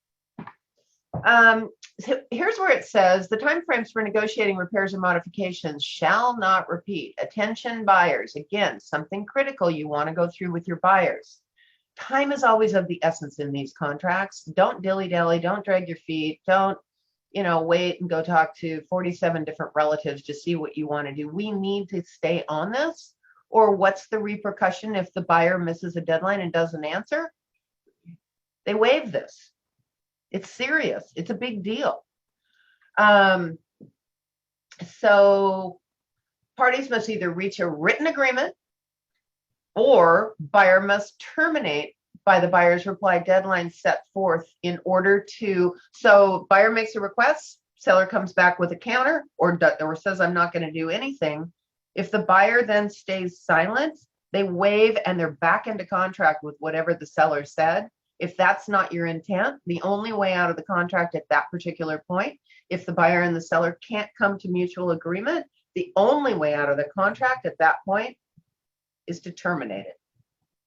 So here's where it says the timeframes for negotiating repairs and modifications shall not repeat. Attention buyers, again, something critical you want to go through with your buyers. Time is always of the essence in these contracts. Don't dilly-dally, don't drag your feet, don't, you know, wait and go talk to 47 different relatives to see what you want to do. We need to stay on this, or what's the repercussion if the buyer misses a deadline and doesn't answer? They waive this. It's serious. It's a big deal. So parties must either reach a written agreement or buyer must terminate by the buyer's reply deadline set forth in order to, so buyer makes a request, seller comes back with a counter or says, I'm not going to do anything. If the buyer then stays silent, they waive and they're back into contract with whatever the seller said. If that's not your intent, the only way out of the contract at that particular point, if the buyer and the seller can't come to mutual agreement, the only way out of the contract at that point is to terminate it,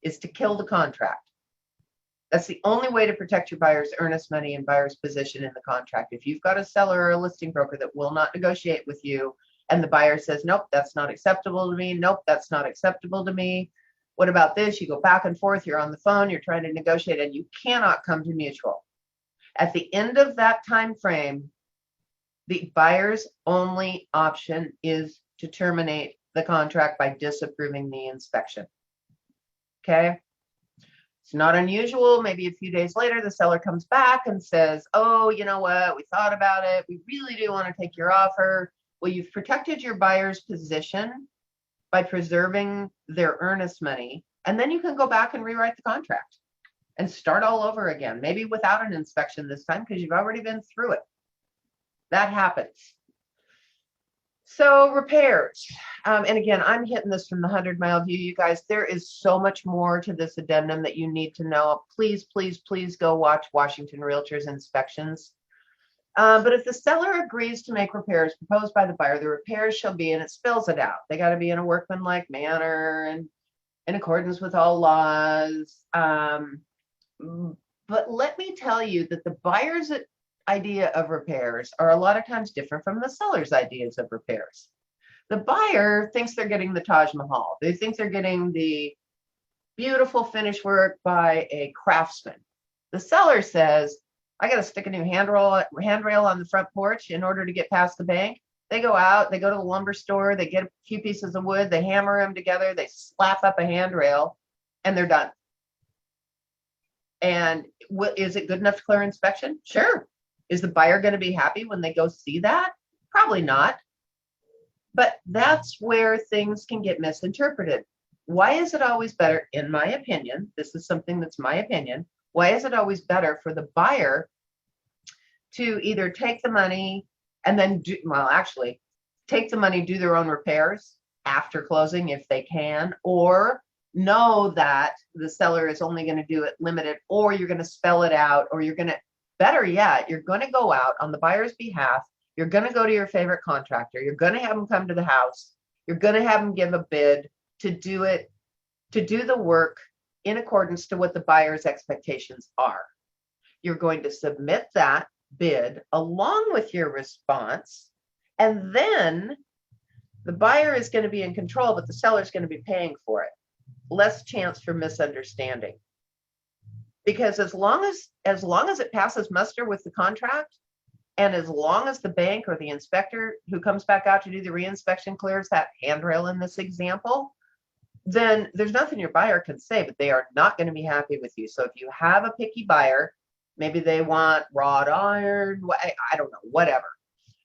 is to kill the contract. That's the only way to protect your buyer's earnest money and buyer's position in the contract. If you've got a seller or a listing broker that will not negotiate with you, and the buyer says, nope, that's not acceptable to me. Nope, that's not acceptable to me. What about this? You go back and forth, you're on the phone, you're trying to negotiate, and you cannot come to mutual. At the end of that time frame, the buyer's only option is to terminate the contract by disapproving the inspection. Okay? It's not unusual. Maybe a few days later, the seller comes back and says, oh, you know what? We thought about it. We really do want to take your offer. Well, you've protected your buyer's position by preserving their earnest money, and then you can go back and rewrite the contract and start all over again, maybe without an inspection this time because you've already been through it. That happens. So repairs, and again, I'm hitting this from the 100-mile view, you guys. There is so much more to this addendum that you need to know. Please, please, please go watch Washington Realtors Inspections. But if the seller agrees to make repairs proposed by the buyer, the repairs shall be, and it spells it out. They got to be in a workmanlike manner and in accordance with all laws. But let me tell you that the buyer's idea of repairs are a lot of times different from the seller's ideas of repairs. The buyer thinks they're getting the Taj Mahal. They think they're getting the beautiful finish work by a craftsman. The seller says, I got to stick a new handrail on the front porch in order to get past the bank. They go out, they go to the lumber store, they get a few pieces of wood, they hammer them together, they slap up a handrail, and they're done. And is it good enough to clear inspection? Sure. Is the buyer going to be happy when they go see that? Probably not. But that's where things can get misinterpreted. Why is it always better, in my opinion, this is something that's my opinion, why is it always better for the buyer to either take the money and then take the money, do their own repairs after closing if they can, or know that the seller is only going to do it limited, or you're going to spell it out, or you're going to, better yet, you're going to go out on the buyer's behalf. You're going to go to your favorite contractor. You're going to have them come to the house. You're going to have them give a bid to do it, to do the work in accordance to what the buyer's expectations are. You're going to submit that bid along with your response, and then the buyer is going to be in control, but the seller is going to be paying for it. Less chance for misunderstanding. Because as long as it passes muster with the contract, and as long as the bank or the inspector who comes back out to do the reinspection clears that handrail in this example, then there's nothing your buyer can say, but they are not going to be happy with you. So if you have a picky buyer, maybe they want wrought iron, I don't know, whatever.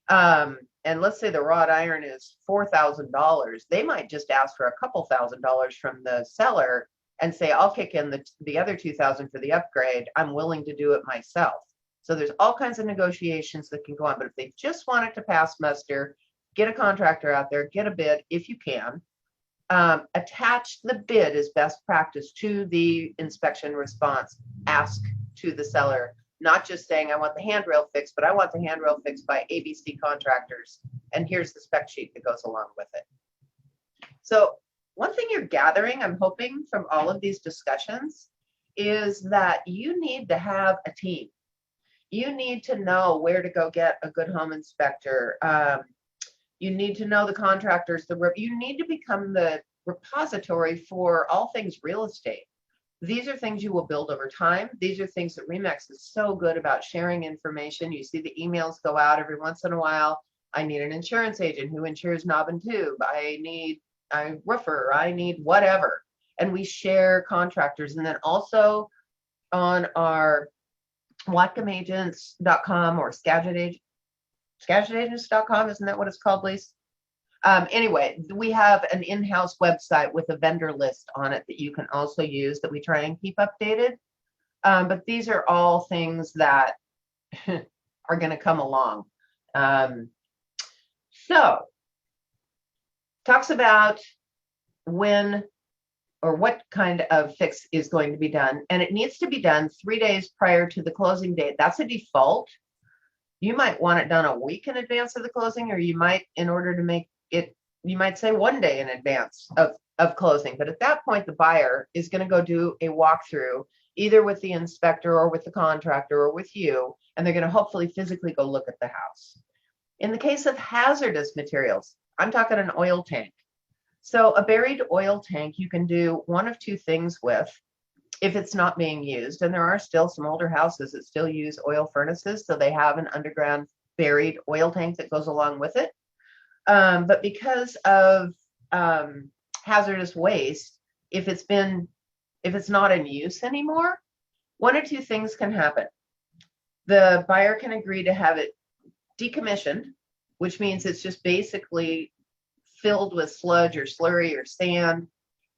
And and let's say the wrought iron is $4,000, they might just ask for a couple $1,000s from the seller and say, I'll kick in the other 2,000 for the upgrade. I'm willing to do it myself. So there's all kinds of negotiations that can go on. But if they just want it to pass muster, get a contractor out there, get a bid if you can. Attach the bid as best practice to the inspection response. Ask to the seller, not just saying, I want the handrail fixed, but I want the handrail fixed by ABC contractors. And here's the spec sheet that goes along with it. So one thing you're gathering, I'm hoping, from all of these discussions is that you need to have a team. You need to know where to go get a good home inspector. You need to know the contractors. You need to become the repository for all things real estate. These are things you will build over time. These are things that RE/MAX is so good about sharing information. You see the emails go out every once in a while. I need an insurance agent who insures knob and tube. I need a roofer. I need whatever. And we share contractors. And then also on our WhatcomAgents.com or SkagitAgents.com, isn't that what it's called, Lise? Anyway, we have an in-house website with a vendor list on it that you can also use that we try and keep updated. But these are all things that are going to come along. So, talks about when or what kind of fix is going to be done, and it needs to be done 3 days prior to the closing date. That's a default. You might want it done a week in advance of the closing, or you might, in order to make it, you might say 1 day in advance of closing. But at that point, the buyer is going to go do a walkthrough, either with the inspector or with the contractor or with you, and they're going to hopefully physically go look at the house. In the case of hazardous materials, I'm talking an oil tank. So a buried oil tank you can do one of two things with if it's not being used. And there are still some older houses that still use oil furnaces, so they have an underground buried oil tank that goes along with it. But because of hazardous waste, if it's not in use anymore, one or two things can happen. The buyer can agree to have it decommissioned, which means it's just basically filled with sludge or slurry or sand.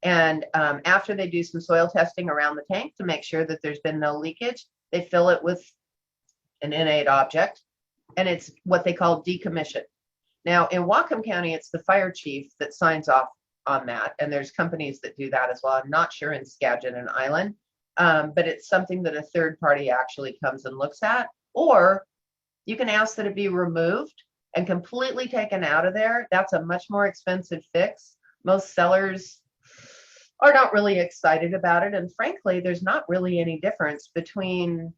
And after they do some soil testing around the tank to make sure that there's been no leakage, they fill it with an innate object, and it's what they call decommissioned. Now, in Whatcom County, it's the fire chief that signs off on that, and there's companies that do that as well. I'm not sure in Skagit and Island, but it's something that a third party actually comes and looks at. Or you can ask that it be removed and completely taken out of there. That's a much more expensive fix. Most sellers are not really excited about it. And frankly, there's not really any difference between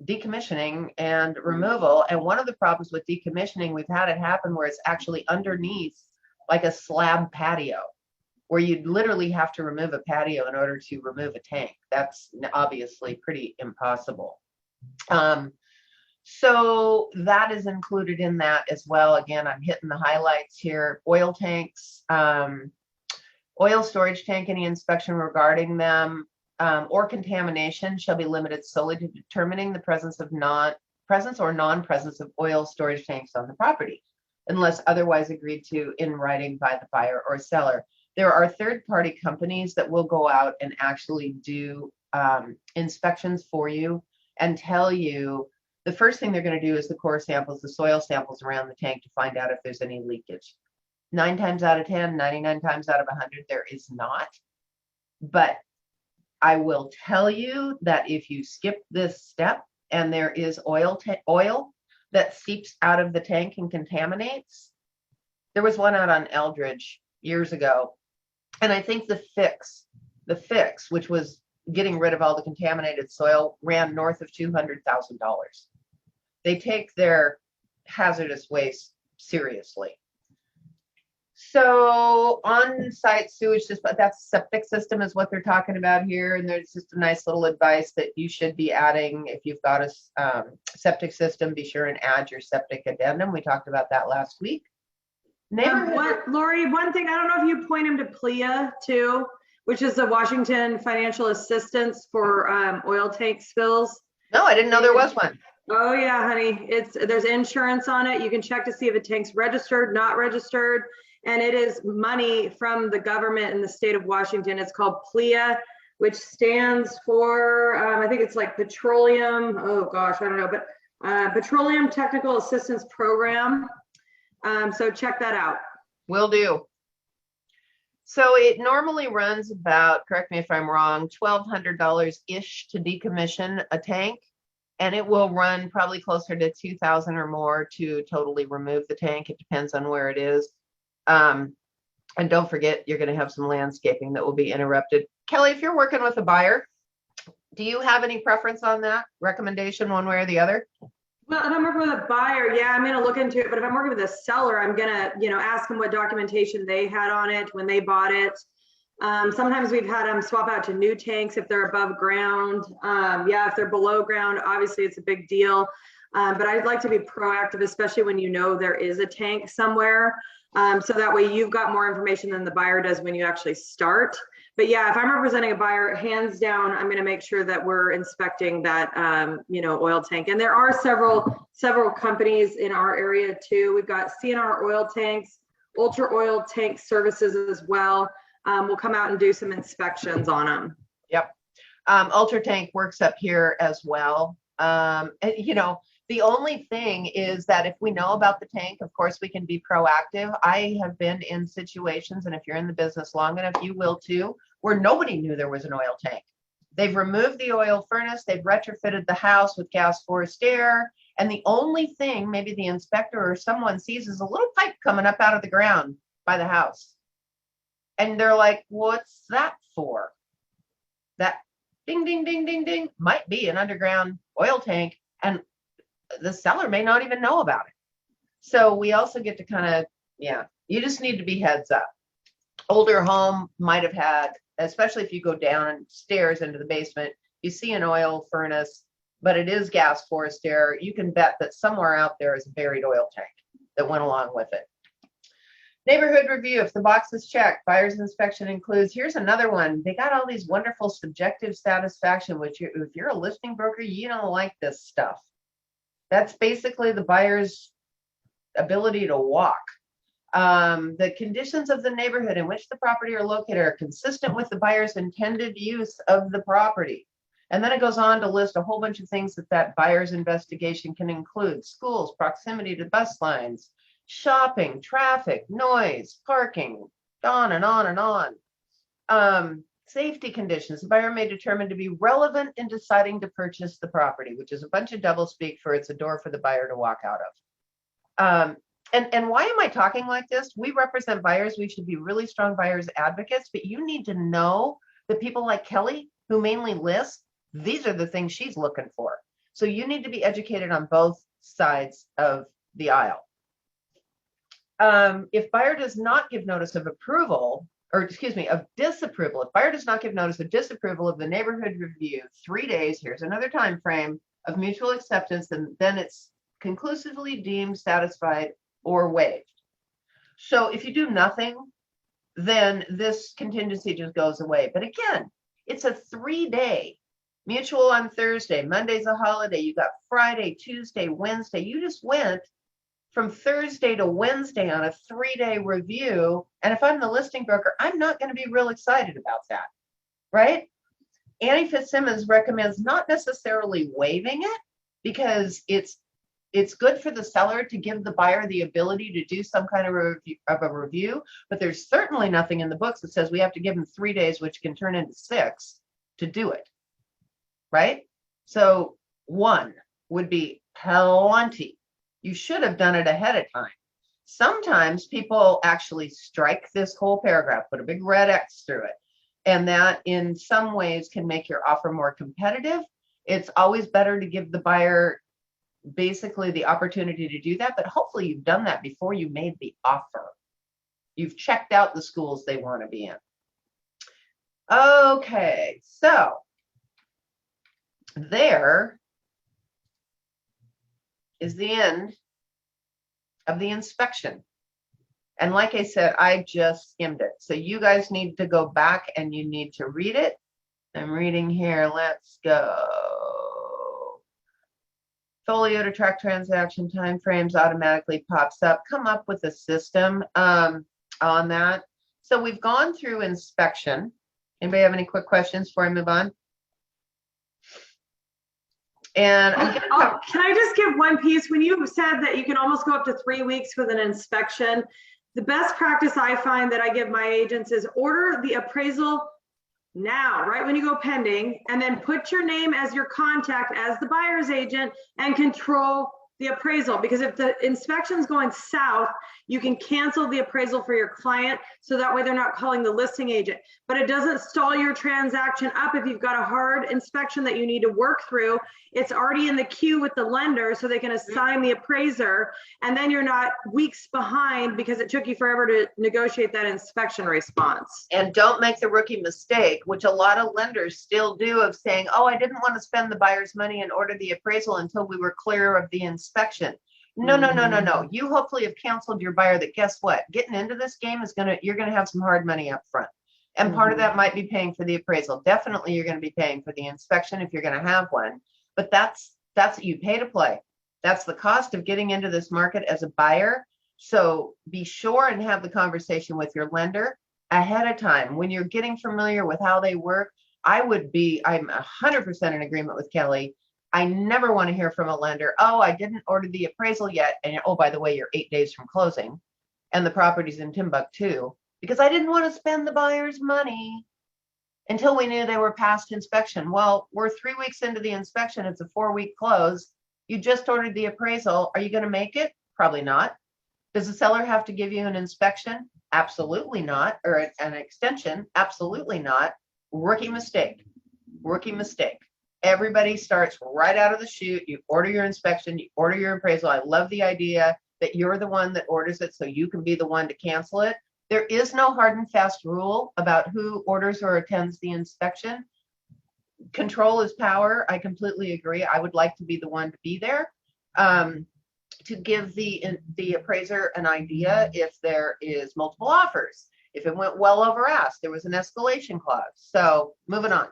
decommissioning and removal. And one of the problems with decommissioning, we've had it happen where it's actually underneath like a slab patio, where you'd literally have to remove a patio in order to remove a tank. That's obviously pretty impossible. So that is included in that as well. Again, I'm hitting the highlights here. Oil tanks, oil storage tank, any inspection regarding them or contamination shall be limited solely to determining the presence or non-presence of oil storage tanks on the property, unless otherwise agreed to in writing by the buyer or seller. There are third-party companies that will go out and actually do inspections for you and tell you. The first thing they're going to do is the core samples, the soil samples around the tank to find out if there's any leakage. 9 times out of 10, 99 times out of 100, there is not. But I will tell you that if you skip this step and there is oil that seeps out of the tank and contaminates, there was one out on Eldridge years ago. And I think the fix, which was getting rid of all the contaminated soil, ran north of $200,000. They take their hazardous waste seriously. So on-site sewage system, that's septic system is what they're talking about here. And there's just a nice little advice that you should be adding. If you've got a septic system, be sure and add your septic addendum. We talked about that last week. Lori, one thing, I don't know if you point him to PLEA too, which is the Washington Financial Assistance for oil tank spills. No, I didn't know there was one. Oh yeah, honey. There's insurance on it. You can check to see if a tank's registered, not registered. And it is money from the government in the state of Washington. It's called PLEA, which stands for, I think it's like petroleum. Oh gosh, I don't know, but Petroleum Technical Assistance Program. So check that out. Will do. So it normally runs about, correct me if I'm wrong, $1,200-ish to decommission a tank. And it will run probably closer to 2,000 or more to totally remove the tank. It depends on where it is. And don't forget, you're going to have some landscaping that will be interrupted. Kelly, if you're working with a buyer, do you have any preference on that recommendation one way or the other? Well, if I'm working with a buyer, yeah, I'm going to look into it. But if I'm working with a seller, I'm going to, ask them what documentation they had on it when they bought it. Sometimes we've had them swap out to new tanks if they're above ground. If they're below ground, obviously it's a big deal. But I'd like to be proactive, especially when there is a tank somewhere. So that way you've got more information than the buyer does when you actually start. But yeah, if I'm representing a buyer, hands down, I'm going to make sure that we're inspecting that, oil tank. And there are several companies in our area too. We've got CNR Oil Tanks, Ultra Oil Tank Services as well. We'll come out and do some inspections on them. Yep. Ultra Tank works up here as well. The only thing is that if we know about the tank, of course, we can be proactive. I have been in situations, and if you're in the business long enough, you will too, where nobody knew there was an oil tank. They've removed the oil furnace, they've retrofitted the house with gas forced air, and the only thing maybe the inspector or someone sees is a little pipe coming up out of the ground by the house. And they're like, what's that for? That ding, ding, ding, ding, ding might be an underground oil tank, and the seller may not even know about it. So we also get to kind of, you just need to be heads up. Older home might have had, especially if you go downstairs into the basement, you see an oil furnace, but it is gas forced air. You can bet that somewhere out there is a buried oil tank that went along with it. Neighborhood review, if the box is checked, buyer's inspection includes, here's another one. They got all these wonderful subjective satisfaction, which if you're a listing broker, you don't like this stuff. That's basically the buyer's ability to walk. The conditions of the neighborhood in which the property are located are consistent with the buyer's intended use of the property. And then it goes on to list a whole bunch of things that buyer's investigation can include: schools, proximity to bus lines, shopping, traffic, noise, parking, on and on and on. Safety conditions, the buyer may determine to be relevant in deciding to purchase the property, which is a bunch of doublespeak for it's a door for the buyer to walk out of. And why am I talking like this? We represent buyers. We should be really strong buyers advocates, but you need to know that people like Kelly, who mainly list, these are the things she's looking for. So you need to be educated on both sides of the aisle. If buyer does not give notice of approval, of disapproval, if buyer does not give notice of disapproval of the neighborhood review, 3 days, here's another time frame of mutual acceptance, and then it's conclusively deemed satisfied or waived. So if you do nothing, then this contingency just goes away. But again, it's a 3-day mutual on Thursday. Monday's a holiday. You got Friday, Tuesday, Wednesday. You just went from Thursday to Wednesday on a 3-day review. And if I'm the listing broker, I'm not going to be real excited about that, right? Annie Fitzsimmons recommends not necessarily waiving it, because it's good for the seller to give the buyer the ability to do some kind of a review, but there's certainly nothing in the books that says we have to give them 3 days, which can turn into 6, to do it, right? So 1 would be plenty. You should have done it ahead of time. Sometimes people actually strike this whole paragraph, put a big red X through it, and that in some ways can make your offer more competitive. It's always better to give the buyer basically the opportunity to do that, but hopefully you've done that before you made the offer. You've checked out the schools they want to be in. Okay, so there is the end of the inspection. And like I said, I just skimmed it. So you guys need to go back and you need to read it. I'm reading here. Let's go. Folio to track transaction timeframes automatically pops up. Come up with a system on that. So we've gone through inspection. Anybody have any quick questions before I move on? And I'm gonna Oh, can I just give one piece? When you said that you can almost go up to 3 weeks with an inspection, the best practice I find that I give my agents is order the appraisal now, right when you go pending, and then put your name as your contact as the buyer's agent and control the appraisal. Because if the inspection's going south, you can cancel the appraisal for your client, so that way they're not calling the listing agent. But it doesn't stall your transaction up if you've got a hard inspection that you need to work through. It's already in the queue with the lender, so they can assign the appraiser, and then you're not weeks behind because it took you forever to negotiate that inspection response. And don't make the rookie mistake, which a lot of lenders still do, of saying, oh, I didn't want to spend the buyer's money and order the appraisal until we were clear of the inspection. No, no, no, no, no. You hopefully have counseled your buyer that, guess what? Getting into this game is you're gonna have some hard money up front. And part of that might be paying for the appraisal. Definitely you're gonna be paying for the inspection if you're gonna have one. But that's what you pay to play. That's the cost of getting into this market as a buyer. So be sure and have the conversation with your lender ahead of time. When you're getting familiar with how they work, I'm 100% in agreement with Kelly. I never want to hear from a lender, oh, I didn't order the appraisal yet. And oh, by the way, you're 8 days from closing and the property's in Timbuktu, because I didn't want to spend the buyer's money until we knew they were past inspection. Well, we're 3 weeks into the inspection. It's a 4-week close. You just ordered the appraisal. Are you going to make it? Probably not. Does the seller have to give you an inspection? Absolutely not. Or an extension? Absolutely not. Rookie mistake. Rookie mistake. Everybody starts right out of the chute. You order your inspection, you order your appraisal. I love the idea that you're the one that orders it so you can be the one to cancel it. There is no hard and fast rule about who orders or attends the inspection. Control is power. I completely agree. I would like to be the one to be there to give the appraiser an idea if there is multiple offers. If it went well over ask, there was an escalation clause. So moving on.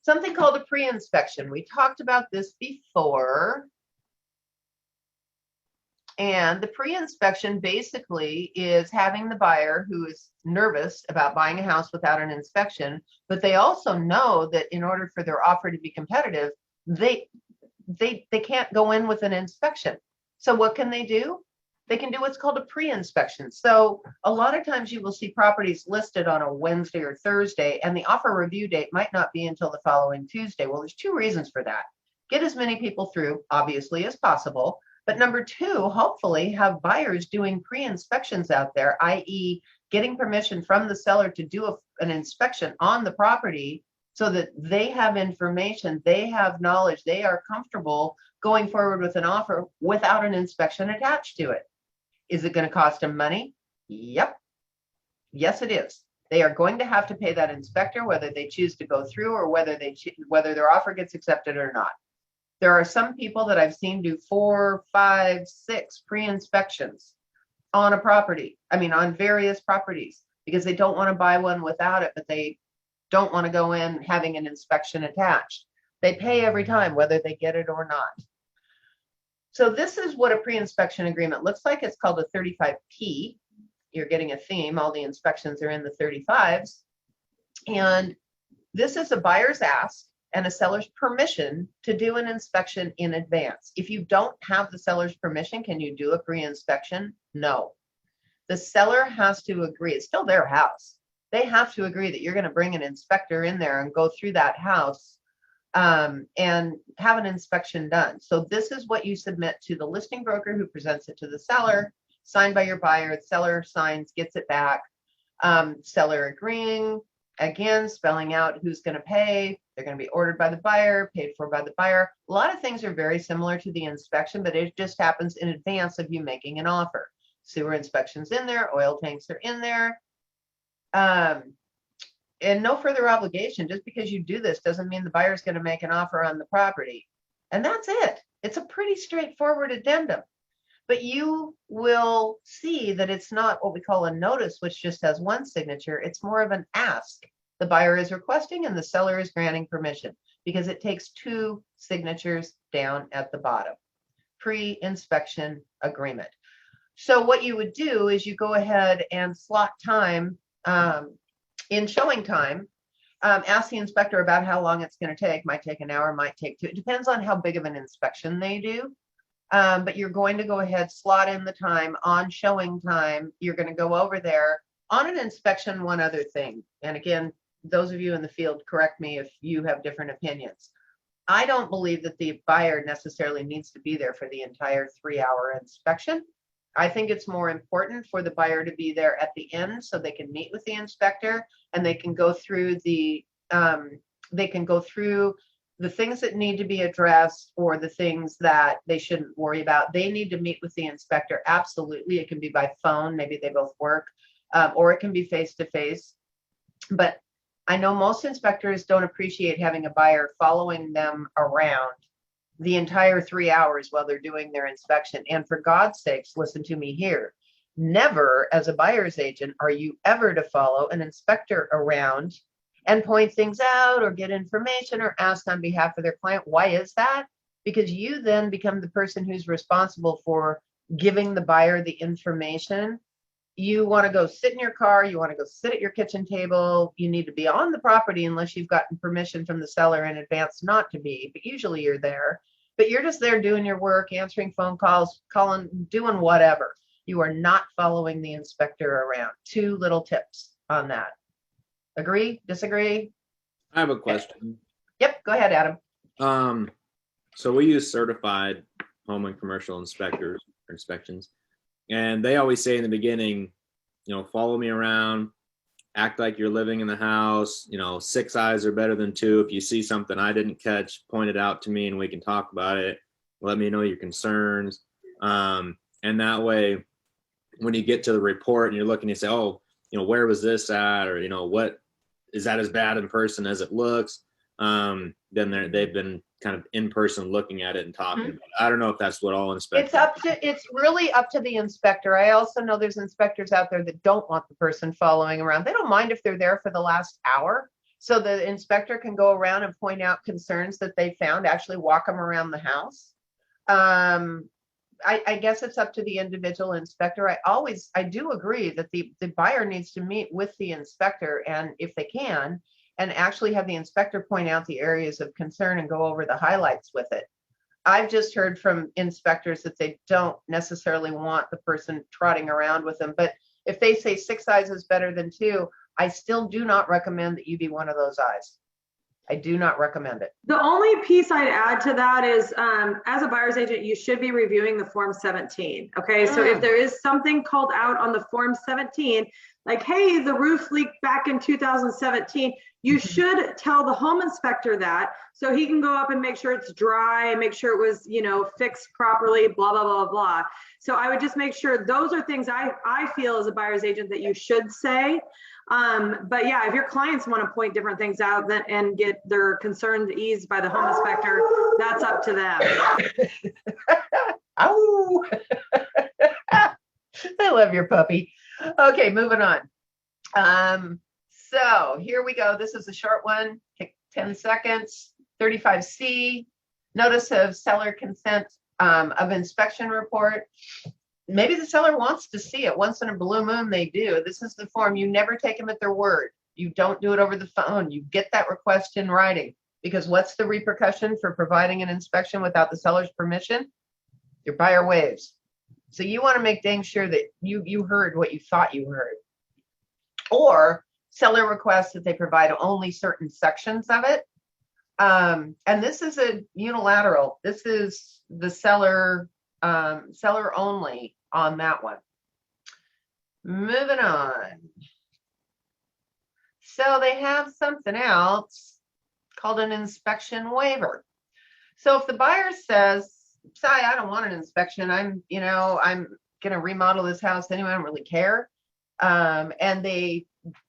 Something called a pre-inspection. We talked about this before. And the pre-inspection basically is having the buyer who is nervous about buying a house without an inspection, but they also know that in order for their offer to be competitive, they can't go in with an inspection. So what can they do? They can do what's called a pre-inspection. So a lot of times you will see properties listed on a Wednesday or Thursday, and the offer review date might not be until the following Tuesday. Well, there's 2 reasons for that. Get as many people through, obviously, as possible. But number 2, hopefully have buyers doing pre-inspections out there, i.e. getting permission from the seller to do an inspection on the property so that they have information, they have knowledge, they are comfortable going forward with an offer without an inspection attached to it. Is it going to cost them money? Yep. Yes, it is. They are going to have to pay that inspector, whether they choose to go through or whether their offer gets accepted or not. There are some people that I've seen do 4, 5, 6 pre-inspections on a property. I mean, on various properties, because they don't want to buy one without it, but they don't want to go in having an inspection attached. They pay every time, whether they get it or not. So this is what a pre-inspection agreement looks like. It's called a 35P. You're getting a theme. All the inspections are in the 35s. And this is a buyer's ask and a seller's permission to do an inspection in advance. If you don't have the seller's permission, can you do a pre-inspection? No. The seller has to agree. It's still their house. They have to agree that you're going to bring an inspector in there and go through that house and have an inspection done. So this is what you submit to the listing broker, who presents it to the seller, signed by your buyer. The seller signs, gets it back. Seller agreeing, again, spelling out who's going to pay. They're going to be ordered by the buyer, paid for by the buyer. A lot of things are very similar to the inspection, but it just happens in advance of you making an offer. Sewer inspections in there, oil tanks are in there. And no further obligation. Just because you do this doesn't mean the buyer's going to make an offer on the property. And that's it. It's a pretty straightforward addendum. But you will see that it's not what we call a notice, which just has one signature. It's more of an ask. The buyer is requesting and the seller is granting permission. because it takes 2 signatures down at the bottom. Pre-inspection agreement. So what you would do is you go ahead and slot time in showing time. Ask the inspector about how long it's going to take. Might take an hour, might take 2. It depends on how big of an inspection they do. But you're going to go ahead, slot in the time on showing time. You're going to go over there on an inspection. One other thing, and again, those of you in the field, correct me if you have different opinions. I don't believe that the buyer necessarily needs to be there for the entire 3-hour inspection. I think it's more important for the buyer to be there at the end so they can meet with the inspector and they can go through the things that need to be addressed or the things that they shouldn't worry about. They need to meet with the inspector. Absolutely. It can be by phone. Maybe they both work, or it can be face to face. But I know most inspectors don't appreciate having a buyer following them around the entire 3 hours while they're doing their inspection. And for God's sakes, listen to me here. Never, as a buyer's agent, are you ever to follow an inspector around and point things out or get information or ask on behalf of their client. Why is that? Because you then become the person who's responsible for giving the buyer the information. You want to go sit in your car, you want to go sit at your kitchen table, you need to be on the property unless you've gotten permission from the seller in advance not to be, but usually you're there. But you're just there doing your work, answering phone calls, calling, doing whatever. You are not following the inspector around. 2 little tips on that. Agree? Disagree? I have a question. Yep, go ahead, Adam. So we use certified home and commercial inspectors or inspections, and they always say in the beginning, follow me around, act like you're living in the house, 6 eyes are better than 2. If you see something I didn't catch, point it out to me and we can talk about it. Let me know your concerns. And that way, when you get to the report and you're looking, you say, oh, where was this at? Or, what is that as bad in person as it looks? Then they've been kind of in person looking at it and talking about it. I don't know if that's what all inspectors. It's really up to the inspector. I also know there's inspectors out there that don't want the person following around. They don't mind if they're there for the last hour. So the inspector can go around and point out concerns that they found, actually walk them around the house. I guess it's up to the individual inspector. I do agree that the buyer needs to meet with the inspector, and if they can, and actually have the inspector point out the areas of concern and go over the highlights with it. I've just heard from inspectors that they don't necessarily want the person trotting around with them, but if they say 6 eyes is better than 2, I still do not recommend that you be one of those eyes. I do not recommend it. The only piece I'd add to that is, as a buyer's agent, you should be reviewing the Form 17. Okay, so if there is something called out on the Form 17, like, hey, the roof leaked back in 2017, you should tell the home inspector that so he can go up and make sure it's dry, make sure it was, fixed properly, blah, blah, blah, blah. So I would just make sure those are things I feel as a buyer's agent that you should say. But yeah, if your clients want to point different things out and get their concerns eased by the home inspector, that's up to them. Ow! I love your puppy. Okay, moving on. So here we go. This is a short one. Take 10 seconds. 35C, notice of seller consent of inspection report. Maybe the seller wants to see it. Once in a blue moon, they do. This is the form. You never take them at their word. You don't do it over the phone. You get that request in writing, because what's the repercussion for providing an inspection without the seller's permission? Your buyer waives. So you want to make dang sure that you heard what you thought you heard. Or seller requests that they provide only certain sections of it. And this is a unilateral. This is the seller only on that one. Moving on. So they have something else called an inspection waiver. So if the buyer says, "Sorry, I don't want an inspection. I'm going to remodel this house anyway. I don't really care," and they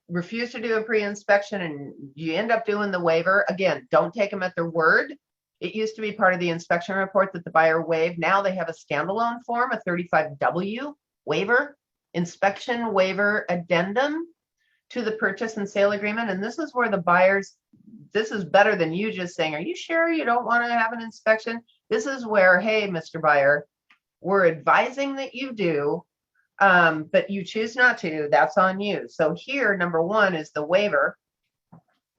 refuse to do a pre-inspection, and you end up doing the waiver. Again, don't take them at their word. It used to be part of the inspection report that the buyer waived. Now they have a standalone form, a 35W waiver, inspection waiver addendum. to the purchase and sale agreement. And this is where the buyers, this is better than you just saying, are you sure you don't want to have an inspection? This is where, hey, Mr. Buyer, we're advising that you do, but you choose not to, that's on you. So here, number one is the waiver.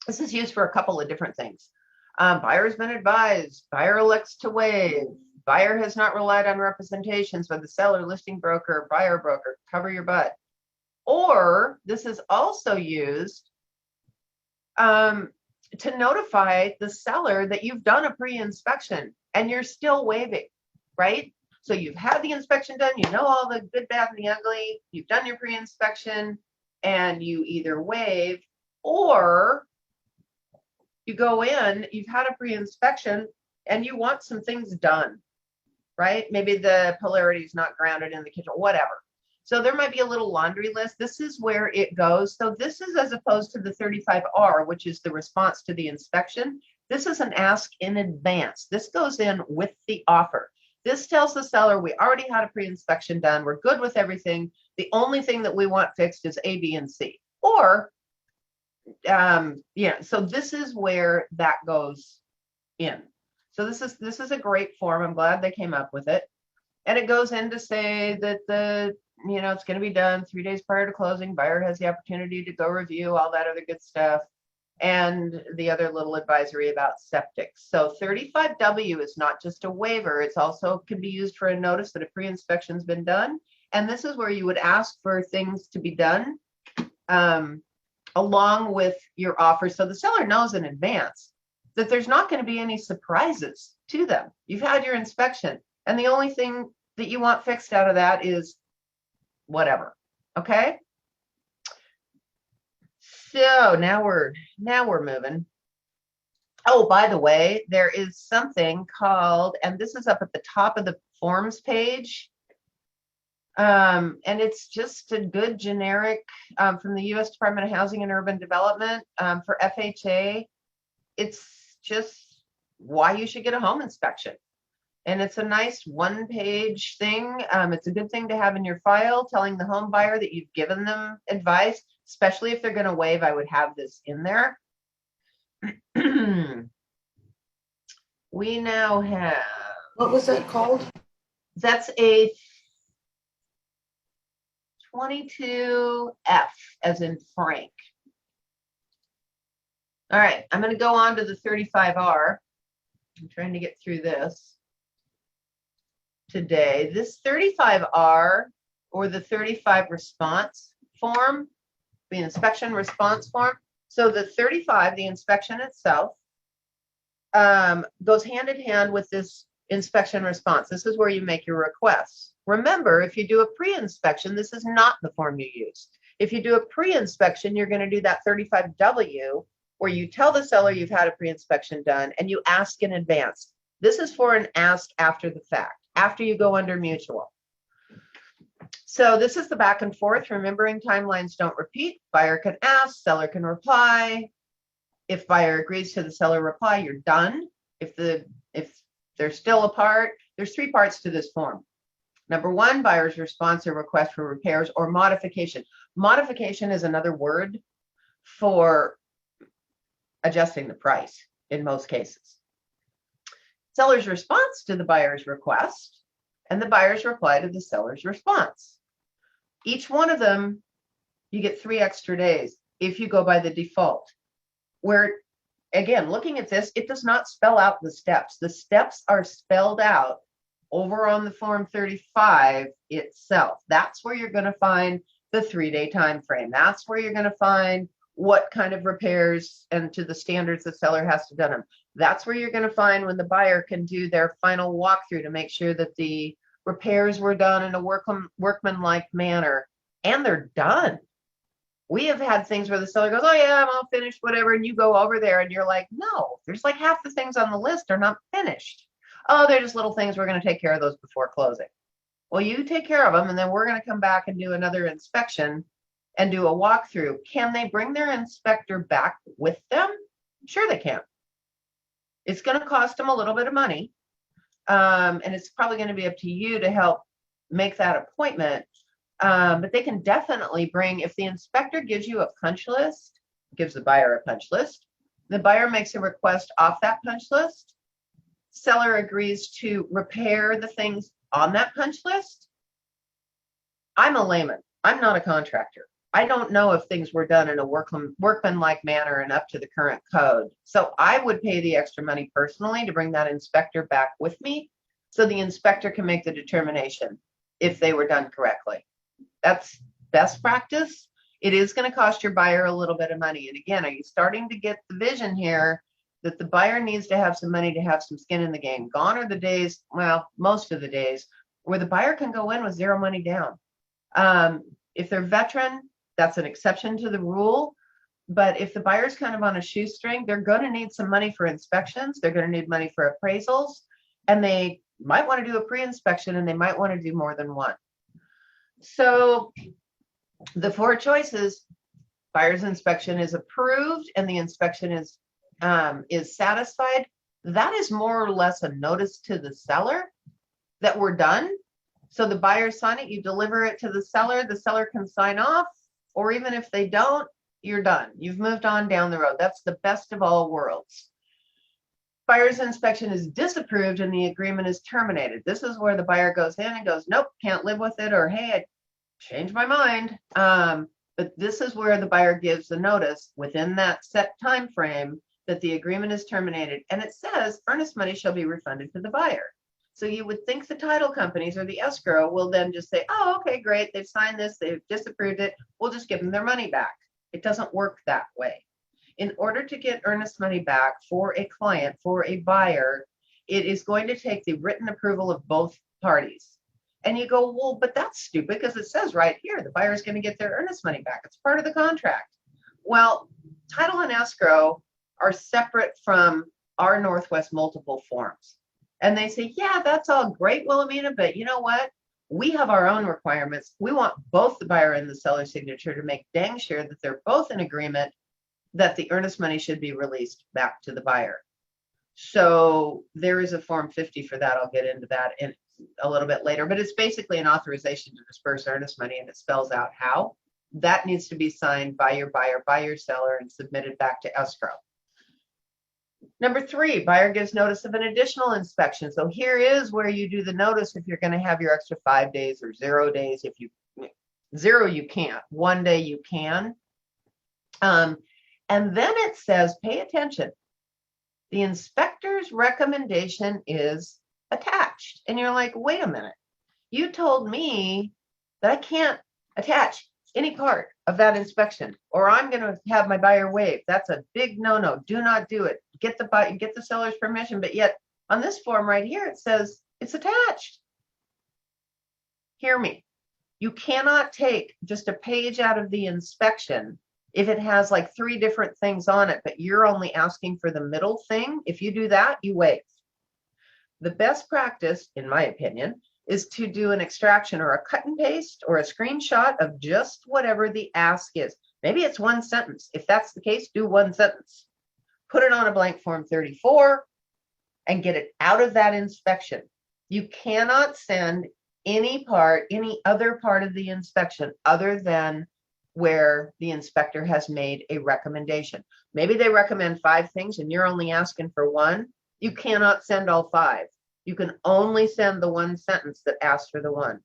This is used for a couple of different things. Buyer's been advised, buyer elects to waive, buyer has not relied on representations by the seller, listing broker, buyer broker, cover your butt. Or this is also used to notify the seller that you've done a pre-inspection and you're still waiving, right? So you've had the inspection done, you know all the good, bad, and the ugly, you've done your pre-inspection, and you either waive or you go in, you've had a pre-inspection and you want some things done, right? Maybe the polarity is not grounded in the kitchen, whatever. So there might be a little laundry list. This is where it goes. So this is as opposed to the 35R, which is the response to the inspection. This is an ask in advance. This goes in with the offer. This tells the seller, we already had a pre-inspection done. We're good with everything. The only thing that we want fixed is A, B, and C. Or, yeah, so this is where that goes in. So this is a great form. I'm glad they came up with it. And it goes in to say that it's going to be done 3 days prior to closing. Buyer has the opportunity to go review all that other good stuff. And the other little advisory about septic. So 35W is not just a waiver. It's also can be used for a notice that a pre-inspection's been done. And this is where you would ask for things to be done along with your offer. So the seller knows in advance that there's not going to be any surprises to them. You've had your inspection and the only thing that you want fixed out of that is whatever. Okay. So now we're moving. Oh, by the way, there is something called, and this is up at the top of the forms page. And it's just a good generic from the U.S. Department of Housing and Urban Development for FHA. It's just why you should get a home inspection. And it's a nice one-page thing. It's a good thing to have in your file, telling the home buyer that you've given them advice, especially if they're going to waive. I would have this in there. We now have. What was that called? That's a 22F, as in Frank. All right, I'm going to go on to the 35R. I'm trying to get through this today. This 35R or the 35 response form, the inspection response form. So the 35, the inspection itself, goes hand in hand with this inspection response. This is where you make your requests. Remember, if you do a pre-inspection, this is not the form you use. If you do a pre-inspection, you're going to do that 35W where you tell the seller you've had a pre-inspection done and you ask in advance. This is for an ask after the fact, after you go under mutual. So this is the back and forth, remembering timelines don't repeat. Buyer can ask, seller can reply. If buyer agrees to the seller reply, you're done. If they're still apart, there's 3 parts to this form. Number 1, buyer's response or request for repairs or modification. Modification is another word for adjusting the price in most cases. Seller's response to the buyer's request and the buyer's reply to the seller's response. Each one of them, you get 3 extra days if you go by the default. Where, again, looking at this, it does not spell out the steps. The steps are spelled out over on the form 35 itself. That's where you're going to find the 3-day time frame. That's where you're going to find what kind of repairs and to the standards the seller has to do them. That's where you're going to find when the buyer can do their final walkthrough to make sure that the repairs were done in a workmanlike manner, and they're done. We have had things where the seller goes, oh yeah, I'm all finished, whatever, and you go over there and you're like, no, there's like half the things on the list are not finished. Oh, they're just little things, we're going to take care of those before closing. Well, you take care of them, and then we're going to come back and do another inspection and do a walkthrough. Can they bring their inspector back with them? Sure they can. It's going to cost them a little bit of money. And it's probably going to be up to you to help make that appointment. But they can definitely bring, if the inspector gives you a punch list, gives the buyer a punch list, the buyer makes a request off that punch list, seller agrees to repair the things on that punch list. I'm a layman. I'm not a contractor. I don't know if things were done in a workmanlike manner and up to the current code. So I would pay the extra money personally to bring that inspector back with me so the inspector can make the determination if they were done correctly. That's best practice. It is going to cost your buyer a little bit of money. And again, are you starting to get the vision here that the buyer needs to have some money to have some skin in the game? Gone are the days, well, most of the days, where the buyer can go in with zero money down. If they're veteran, that's an exception to the rule. But if the buyer's kind of on a shoestring, they're going to need some money for inspections. They're going to need money for appraisals. And they might want to do a pre-inspection, and they might want to do more than one. So the four choices: buyer's inspection is approved and the inspection is satisfied. That is more or less a notice to the seller that we're done. So the buyer sign it, you deliver it to the seller can sign off, or even if they don't, you're done. You've moved on down the road. That's the best of all worlds. Buyer's inspection is disapproved and the agreement is terminated. This is where the buyer goes in and goes, nope, can't live with it, or hey, I changed my mind. But this is where the buyer gives the notice within that set time frame that the agreement is terminated, and it says earnest money shall be refunded to the buyer. So you would think the title companies or the escrow will then just say, oh, okay, great, they've signed this, they've disapproved it, we'll just give them their money back. It doesn't work that way. In order to get earnest money back for a client, for a buyer, it is going to take the written approval of both parties. And you go, well, but that's stupid because it says right here, the buyer is going to get their earnest money back. It's part of the contract. Well, title and escrow are separate from our Northwest multiple forms. And they say, yeah, that's all great, Wilhelmina, but you know what? We have our own requirements. We want both the buyer and the seller's signature to make dang sure that they're both in agreement that the earnest money should be released back to the buyer. So there is a Form 50 for that. I'll get into that in a little bit later, but it's basically an authorization to disperse earnest money, and it spells out how. That needs to be signed by your buyer, by your seller, and submitted back to escrow. Number 3, buyer gives notice of an additional inspection. So here is where you do the notice if you're going to have your extra 5 days or 0 days. If you 0, you can't. 1 day you can. And then it says, pay attention. The inspector's recommendation is attached. And you're like, wait a minute. You told me that I can't attach any part of that inspection, or I'm going to have my buyer waive. That's a big no-no. Do not do it. Get the seller's permission. But yet on this form right here, it says it's attached. Hear me. You cannot take just a page out of the inspection if it has like 3 different things on it, but you're only asking for the middle thing. If you do that, you waive. The best practice, in my opinion, is to do an extraction or a cut and paste or a screenshot of just whatever the ask is. Maybe it's 1 sentence. If that's the case, do 1 sentence. Put it on a blank Form 34 and get it out of that inspection. You cannot send any other part of the inspection other than where the inspector has made a recommendation. Maybe they recommend 5 things and you're only asking for 1. You cannot send all 5. You can only send the 1 sentence that asks for the 1.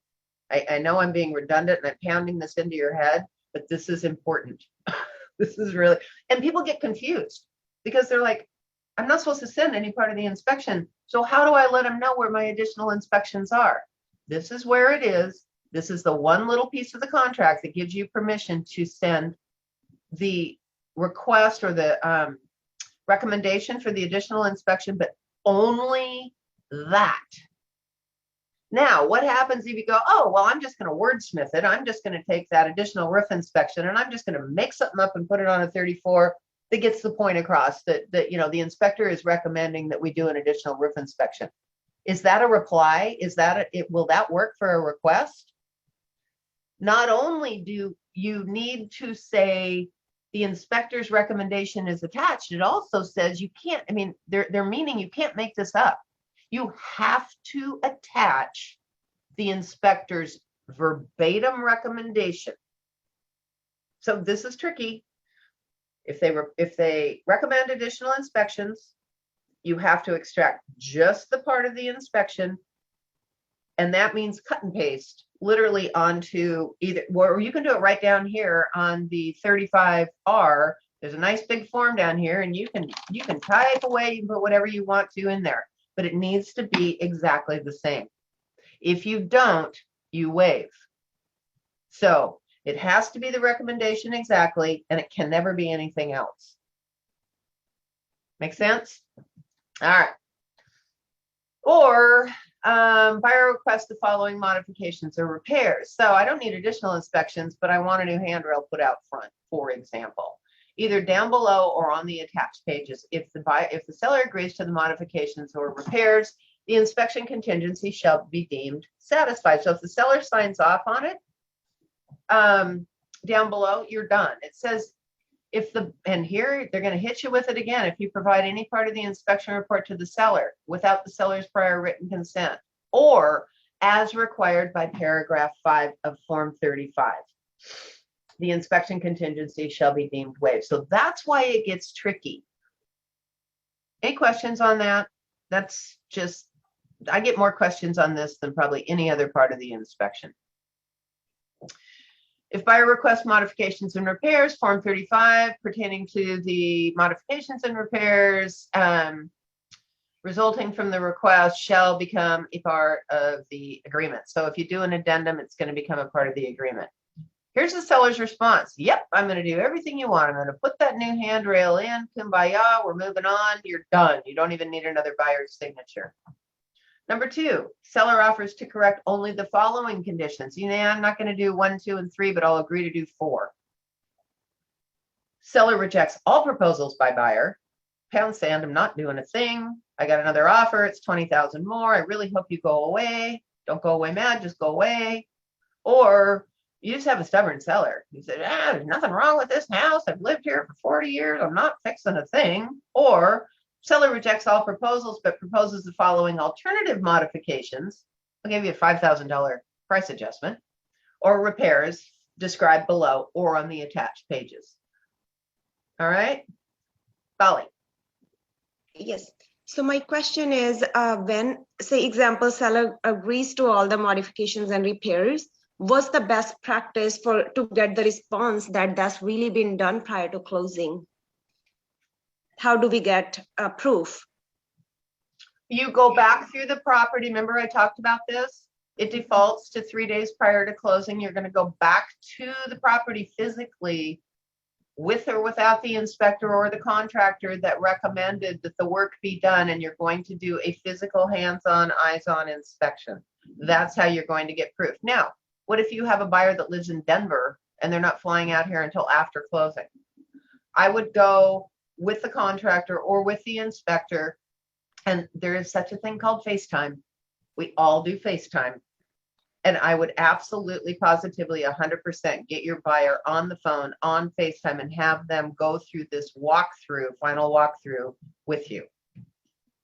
I know I'm being redundant and I'm pounding this into your head, but this is important. This is really, and people get confused because they're like, I'm not supposed to send any part of the inspection. So how do I let them know where my additional inspections are? This is where it is. This is the one little piece of the contract that gives you permission to send the request or the recommendation for the additional inspection, but only that. Now, what happens if you go, oh, well, I'm just going to wordsmith it. I'm just going to take that additional roof inspection and I'm just going to make something up and put it on a 34 that gets the point across that the inspector is recommending that we do an additional roof inspection. Is that a reply? Will that work for a request? Not only do you need to say the inspector's recommendation is attached, it also says you can't, they're meaning you can't make this up. You have to attach the inspector's verbatim recommendation. So this is tricky. If they recommend additional inspections, you have to extract just the part of the inspection. And that means cut and paste literally onto either, or you can do it right down here on the 35R. There's a nice big form down here, and you can type away, you can put whatever you want to in there, but it needs to be exactly the same. If you don't, you waive. So it has to be the recommendation exactly, and it can never be anything else. Make sense? All right. Or buyer requests the following modifications or repairs. So I don't need additional inspections, but I want a new handrail put out front, for example, either down below or on the attached pages. If the seller agrees to the modifications or repairs, the inspection contingency shall be deemed satisfied. So if the seller signs off on it, down below, you're done. It says and here they're going to hit you with it again. If you provide any part of the inspection report to the seller without the seller's prior written consent, or as required by paragraph 5 of Form 35, the inspection contingency shall be deemed waived. So that's why it gets tricky. Any questions on that? That's just, I get more questions on this than probably any other part of the inspection. If buyer requests modifications and repairs, Form 35 pertaining to the modifications and repairs resulting from the request shall become a part of the agreement. So if you do an addendum, it's going to become a part of the agreement. Here's the seller's response. Yep, I'm going to do everything you want. I'm going to put that new handrail in. Kumbaya, we're moving on. You're done. You don't even need another buyer's signature. Number 2, seller offers to correct only the following conditions. I'm not going to do 1, 2, and 3, but I'll agree to do 4. Seller rejects all proposals by buyer. Pound sand, I'm not doing a thing. I got another offer. It's 20,000 more. I really hope you go away. Don't go away mad, just go away. Or you just have a stubborn seller. You said, there's nothing wrong with this house. I've lived here for 40 years. I'm not fixing a thing. Or seller rejects all proposals, but proposes the following alternative modifications. I'll give you a $5,000 price adjustment, or repairs described below or on the attached pages. All right, Bali. Yes. So my question is, when, say, example, seller agrees to all the modifications and repairs, what's the best practice to get the response that that's really been done prior to closing? How do we get proof? You go back through the property. Remember I talked about this? It defaults to 3 days prior to closing. You're going to go back to the property physically with or without the inspector or the contractor that recommended that the work be done, and you're going to do a physical hands-on, eyes-on inspection. That's how you're going to get proof. Now, what if you have a buyer that lives in Denver and they're not flying out here until after closing? I would go with the contractor or with the inspector, and there is such a thing called FaceTime. We all do FaceTime. And I would absolutely, positively, 100% get your buyer on the phone, on FaceTime, and have them go through this final walkthrough with you.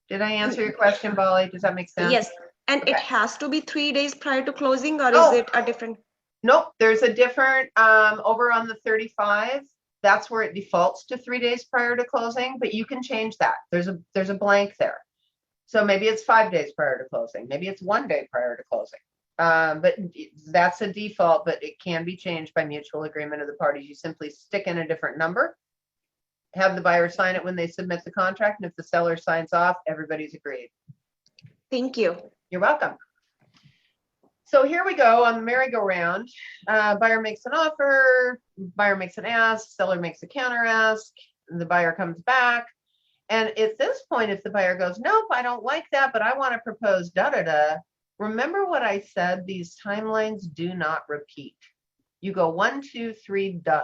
Did I answer your question, Bali? Does that make sense? Yes. And Okay. it has to be 3 days prior to closing, or is it a different? Nope, there's a different, over on the 35, that's where it defaults to 3 days prior to closing, but you can change that. There's a blank there. So maybe it's 5 days prior to closing. Maybe it's 1 day prior to closing. But that's a default, but it can be changed by mutual agreement of the parties. You simply stick in a different number, have the buyer sign it when they submit the contract, and if the seller signs off, everybody's agreed. Thank you. You're welcome. So here we go on the merry-go-round. Buyer makes an offer, buyer makes an ask, seller makes a counter ask, and the buyer comes back. And at this point, if the buyer goes, nope, I don't like that, but I want to propose da-da-da, remember what I said, these timelines do not repeat. You go 1, 2, 3, done.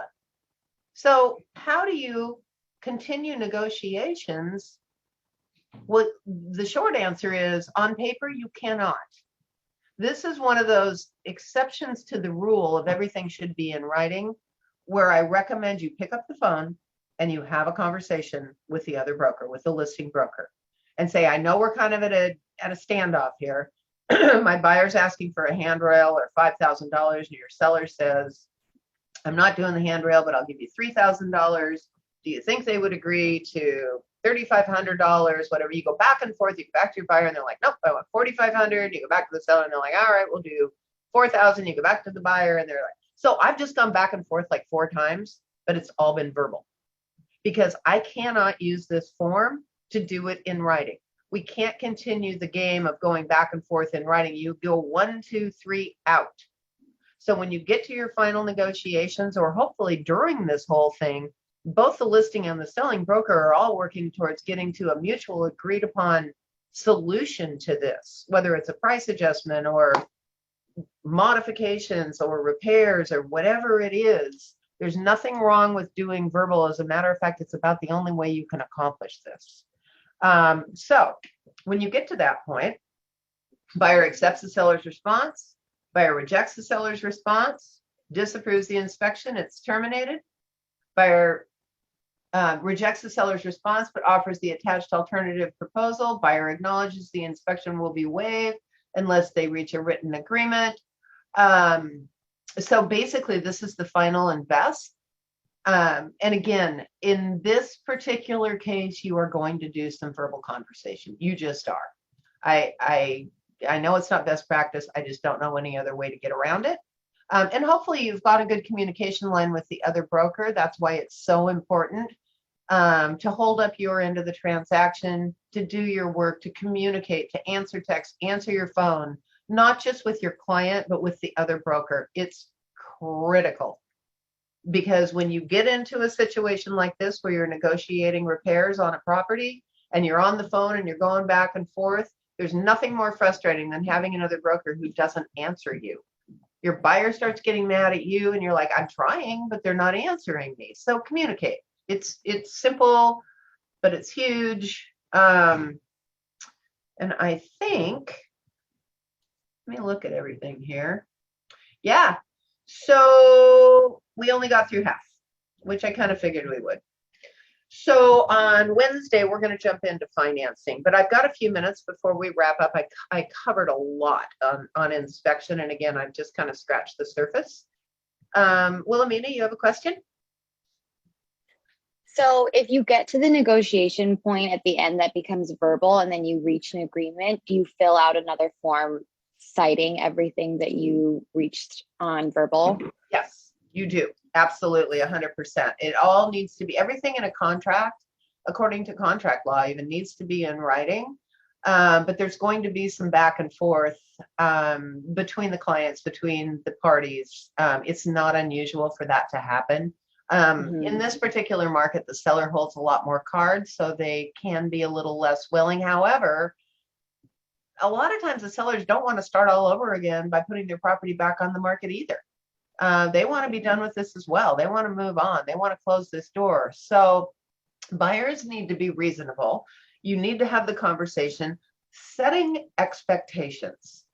So how do you continue negotiations? Well, the short answer is, on paper, you cannot. This is one of those exceptions to the rule of everything should be in writing, where I recommend you pick up the phone and you have a conversation with the other broker, with the listing broker, and say, I know we're kind of at a standoff here. my buyer's asking for a handrail or $5,000 and your seller says, I'm not doing the handrail, but I'll give you $3,000. Do you think they would agree to $3,500, whatever? You go back and forth, you go back to your buyer and they're like, nope, I want 4,500. You go back to the seller and they're like, all right, we'll do 4,000. You go back to the buyer and they're like, so I've just gone back and forth like 4 times, but it's all been verbal because I cannot use this form to do it in writing. We can't continue the game of going back and forth in writing. You go 1, 2, 3 out. So when you get to your final negotiations, or hopefully during this whole thing, both the listing and the selling broker are all working towards getting to a mutual agreed upon solution to this, whether it's a price adjustment or modifications or repairs or whatever it is. There's nothing wrong with doing verbal. As a matter of fact, it's about the only way you can accomplish this. So when you get to that point, buyer accepts the seller's response, buyer rejects the seller's response, disapproves the inspection, it's terminated. Buyer rejects the seller's response, but offers the attached alternative proposal. Buyer acknowledges the inspection will be waived unless they reach a written agreement. So basically, this is the final and best. And again, in this particular case, you are going to do some verbal conversation. You just are. I know it's not best practice. I just don't know any other way to get around it. And hopefully you've got a good communication line with the other broker. That's why it's so important to hold up your end of the transaction, to do your work, to communicate, to answer text, answer your phone, not just with your client, but with the other broker. It's critical. Because when you get into a situation like this where you're negotiating repairs on a property and you're on the phone and you're going back and forth, there's nothing more frustrating than having another broker who doesn't answer you. Your buyer starts getting mad at you and you're like, I'm trying, but they're not answering me. So communicate. It's simple, but it's huge. And I think, let me look at everything here. Yeah. So we only got through half, which I kind of figured we would. So on Wednesday, we're going to jump into financing, but I've got a few minutes before we wrap up. I covered a lot on inspection. And again, I've just kind of scratched the surface. Wilhelmina, you have a question? So if you get to the negotiation point at the end that becomes verbal and then you reach an agreement, do you fill out another form citing everything that you reached on verbal? Yes, you do. Absolutely, 100%. It all needs to be, everything in a contract, according to contract law, even needs to be in writing. But there's going to be some back and forth between the clients, between the parties. It's not unusual for that to happen. In this particular market, the seller holds a lot more cards, so they can be a little less willing. However, a lot of times the sellers don't want to start all over again by putting their property back on the market either. They want to be done with this as well. They want to move on. They want to close this door. So buyers need to be reasonable. You need to have the conversation, setting expectations.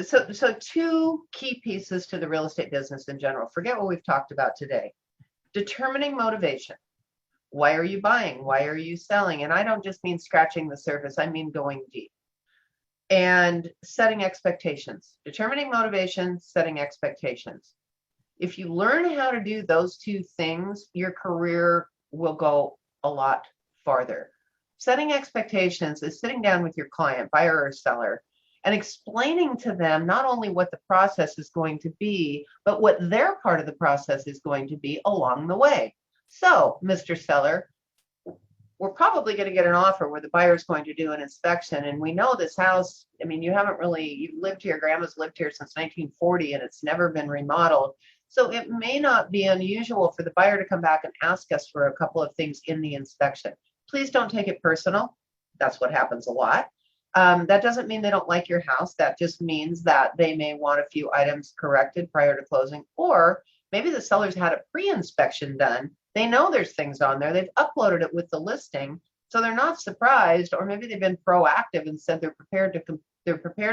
So 2 key pieces to the real estate business in general. Forget what we've talked about today. Determining motivation. Why are you buying? Why are you selling? And I don't just mean scratching the surface. I mean going deep. And setting expectations. Determining motivation, setting expectations. If you learn how to do those 2 things, your career will go a lot farther. Setting expectations is sitting down with your client, buyer or seller, and explaining to them not only what the process is going to be, but what their part of the process is going to be along the way. So, Mr. Seller, we're probably going to get an offer where the buyer is going to do an inspection. And we know this house, I mean, you've lived here, grandma's lived here since 1940, and it's never been remodeled. So it may not be unusual for the buyer to come back and ask us for a couple of things in the inspection. Please don't take it personal. That's what happens a lot. That doesn't mean they don't like your house. That just means that they may want a few items corrected prior to closing, or maybe the seller's had a pre-inspection done. They know there's things on there. They've uploaded it with the listing, so they're not surprised, or maybe they've been proactive and said they're prepared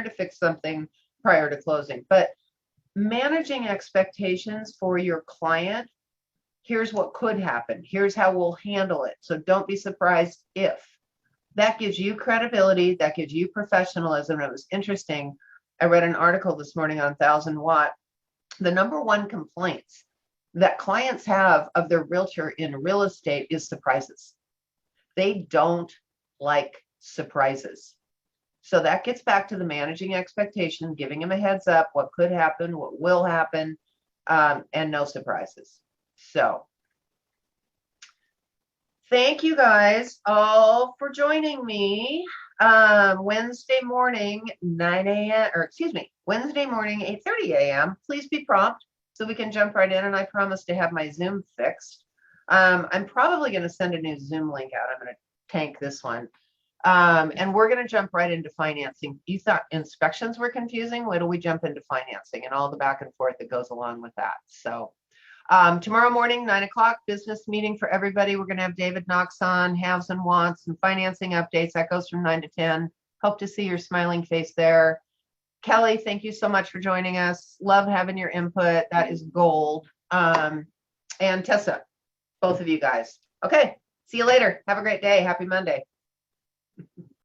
to fix something prior to closing. But managing expectations for your client, here's what could happen. Here's how we'll handle it. So don't be surprised if. That gives you credibility. That gives you professionalism. It was interesting. I read an article this morning on 1000-watt. The number one complaints that clients have of their realtor in real estate is surprises. They don't like surprises. So that gets back to the managing expectation, giving them a heads up, what could happen, what will happen, and no surprises. So thank you guys all for joining me. Wednesday morning, 9 a.m. or excuse me, Wednesday morning, 8:30 a.m. Please be prompt so we can jump right in. And I promise to have my Zoom fixed. I'm probably going to send a new Zoom link out. I'm going to tank this one. And we're going to jump right into financing. You thought inspections were confusing? Wait till we jump into financing and all the back and forth that goes along with that. So tomorrow morning, 9 o'clock, business meeting for everybody. We're going to have David Knox on, haves and wants and financing updates. That goes from 9 to 10. Hope to see your smiling face there. Kelly, thank you so much for joining us. Love having your input. That is gold. And Tessa, both of you guys. Okay, see you later. Have a great day. Happy Monday.